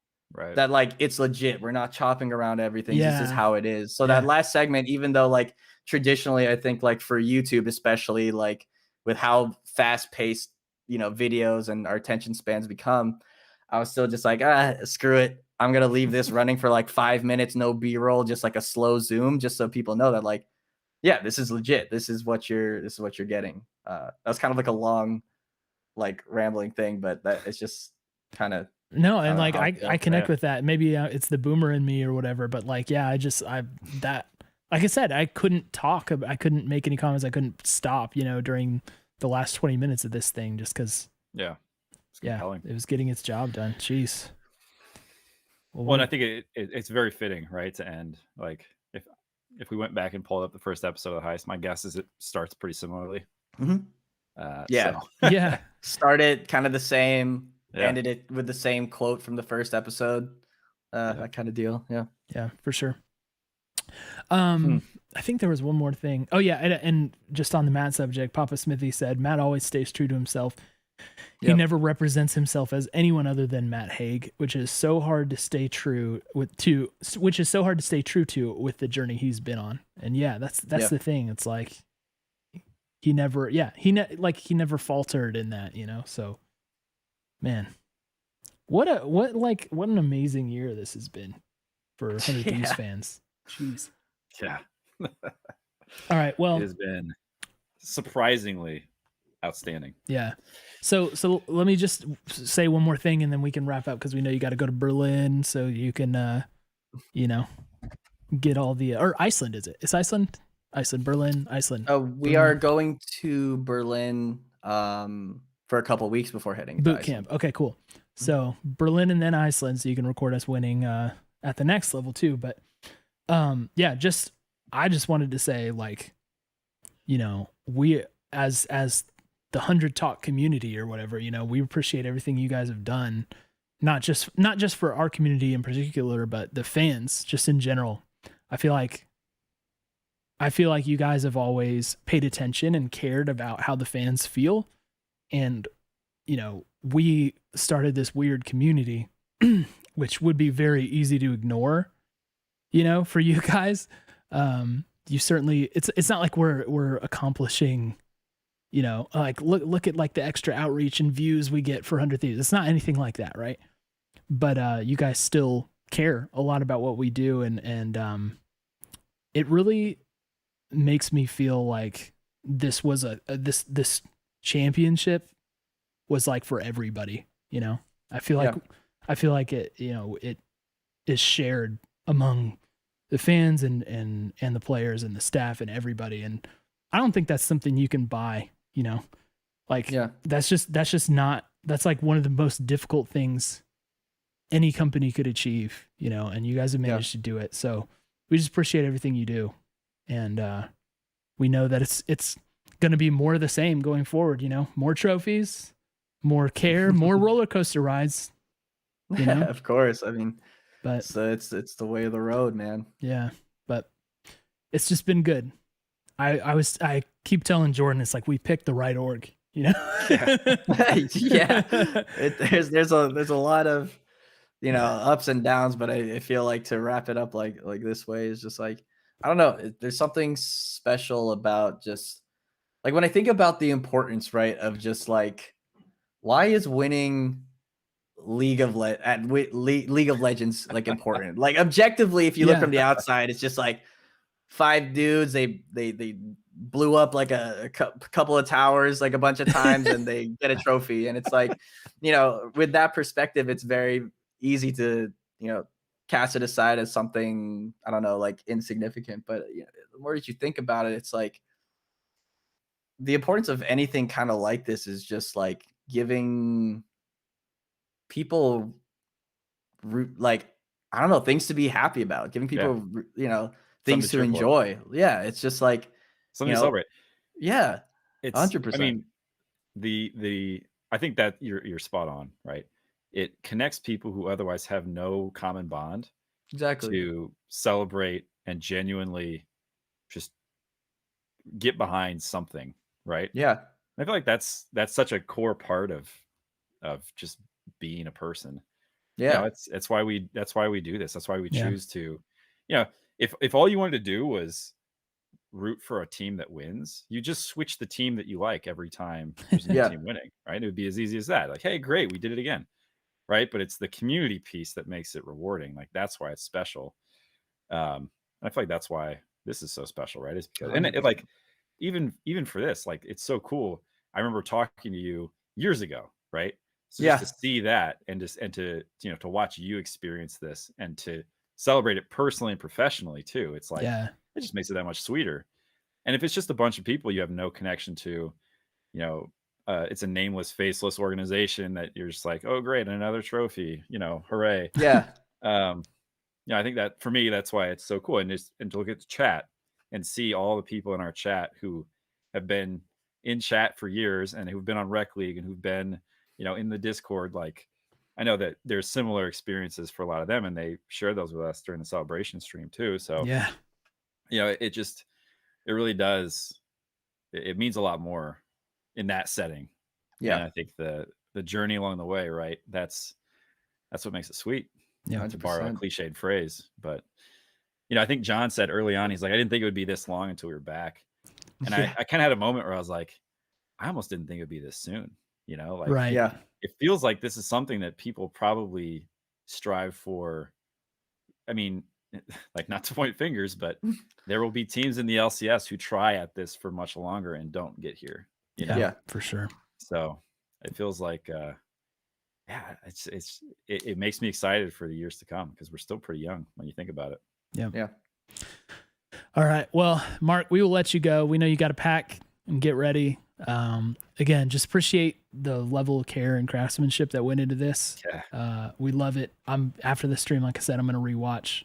that like it's legit. We're not chopping around everything. This is how it is. So that last segment, even though like traditionally, I think like for YouTube, especially like with how fast paced, you know, videos and our attention spans become, I was still just like, screw it. I'm going to leave this running for like 5 minutes, no B-roll, just like a slow zoom, just so people know that like yeah, this is legit. This is what you're getting. That was kind of like a long, like rambling thing, but that it's just kind of no, and like I connect with that. Maybe it's the boomer in me or whatever, but like I like I said, I couldn't talk. I couldn't make any comments. I couldn't stop. During the last 20 minutes of this thing, just because. Yeah. It was getting its job done. Jeez. Well, and I think it's very fitting, right, to end. Like if we went back and pulled up the first episode of the Heist, my guess is it starts pretty similarly. Yeah. So. Yeah. Started kind of the same, Yeah. ended it with the same quote from the first episode. That kind of deal. Yeah. Yeah, for sure. I think there was one more thing. Oh yeah, and just on the Matt subject, Papa Smithy said Matt always stays true to himself. He never represents himself as anyone other than Matt Haig, which is so hard to stay true to with the journey he's been on. And yeah, that's the thing. It's like he never faltered in that, So man, what an amazing year this has been for 100 Thieves fans. Jeez. Yeah. All right. Well, it has been surprisingly outstanding. Yeah. So let me just say one more thing and then we can wrap up because we know you got to go to Berlin so you can get all the or Iceland, is it? It's Iceland? Iceland, Berlin, Iceland. We are going to Berlin for a couple of weeks before heading to boot Iceland. camp. Okay, cool. So Berlin and then Iceland, so you can record us winning at the next level too. But I just wanted to say, like, we as the 100 Talk community or whatever, we appreciate everything you guys have done, not just for our community in particular, but the fans just in general. I feel like you guys have always paid attention and cared about how the fans feel. And, we started this weird community, which would be very easy to ignore, for you guys. You certainly, it's not like we're accomplishing, like look at like the extra outreach and views we get for 100 Thieves. It's not anything like that, right? But you guys still care a lot about what we do, and it really makes me feel like this was this championship was like for everybody. I feel like it it is shared among the fans and the players and the staff and everybody, and I don't think that's something you can buy. That's like one of the most difficult things any company could achieve, and you guys have managed to do it. So we just appreciate everything you do. And we know that it's going to be more of the same going forward, more trophies, more care, more roller coaster rides. Of course. I mean, but so it's the way of the road, man. Yeah. But it's just been good. I keep telling Jordan, it's like we picked the right org, Yeah. There's a lot of, ups and downs, but I feel like to wrap it up like this way is just like, I don't know. There's something special about just like when I think about the importance, right, of just like, why is winning League of Legends like important? Like objectively, if you look from the outside, it's just like 5 dudes. They blew up like a couple of towers like a bunch of times, and they get a trophy. And it's like, with that perspective, it's very easy to cast it aside as something, I don't know, like insignificant. But the more that you think about it, it's like the importance of anything kind of like this is just like giving people like, I don't know, things to be happy about, giving people things to enjoy. Yeah, it's just like something to celebrate. Yeah, it's 100%. I mean, the I think that you're spot on, right? It connects people who otherwise have no common bond exactly to celebrate and genuinely just get behind something, right? Yeah, I feel like that's such a core part of just being a person. Yeah, that's why we do this. That's why we choose to, if all you wanted to do was root for a team that wins, you just switch the team that you like every time there's a new team winning, right? It would be as easy as that. Like, hey, great, we did it again, right? But it's the community piece that makes it rewarding. Like that's why it's special. I feel like that's why this is so special, right? It's because, and it like, even for this, like, it's so cool. I remember talking to you years ago, right? So just to see that and to, you know, to watch you experience this and to celebrate it personally and professionally too. It's like, it just makes it that much sweeter. And if it's just a bunch of people you have no connection to, you know, it's a nameless, faceless organization that you're just like, oh, great, another trophy, you know, hooray. Yeah. I think that for me, that's why it's so cool. And to look at the chat and see all the people in our chat who have been in chat for years and who've been on Rec League and who've been, you know, in the Discord. Like, I know that there's similar experiences for a lot of them, and they share those with us during the celebration stream too. So yeah, you know, it really does. It means a lot more in that setting. Yeah. And I think the journey along the way, right? That's what makes it sweet. Yeah. To borrow a cliched phrase. But, you know, I think John said early on, he's like, I didn't think it would be this long until we were back. And I kind of had a moment where I was like, I almost didn't think it would be this soon. You know, like, right. Yeah. It feels like this is something that people probably strive for. I mean, like, not to point fingers, but there will be teams in the LCS who try at this for much longer and don't get here. You know? Yeah, for sure. So it feels like, it makes me excited for the years to come because we're still pretty young when you think about it. Yeah. Yeah. All right. Well, Marc, we will let you go. We know you got to pack and get ready. Again, just appreciate the level of care and craftsmanship that went into this. We love it. After the stream, like I said, I'm going to rewatch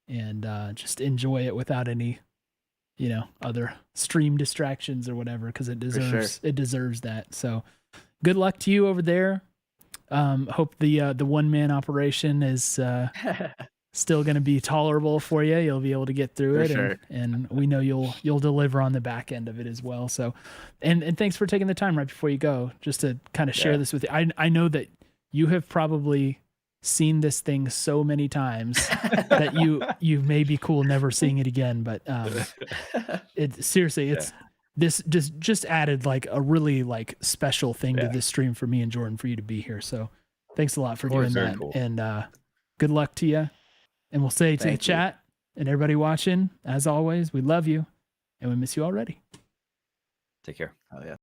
and just enjoy it without any, you know, other stream distractions or whatever, because it deserves that. So good luck to you over there. Hope the one-man operation is still going to be tolerable for you. You'll be able to get through it, and we know you'll deliver on the back end of it as well. So, and thanks for taking the time right before you go, just to kind of share this with you. I know that you have probably seen this thing so many times that you may be cool never seeing it again, but it seriously, it's this just added like a really like special thing to this stream for me and Jordan for you to be here. So thanks a lot for doing that. Cool. And good luck to you. And we'll say to the chat and everybody watching, as always, we love you and we miss you already. Take care. Oh yeah.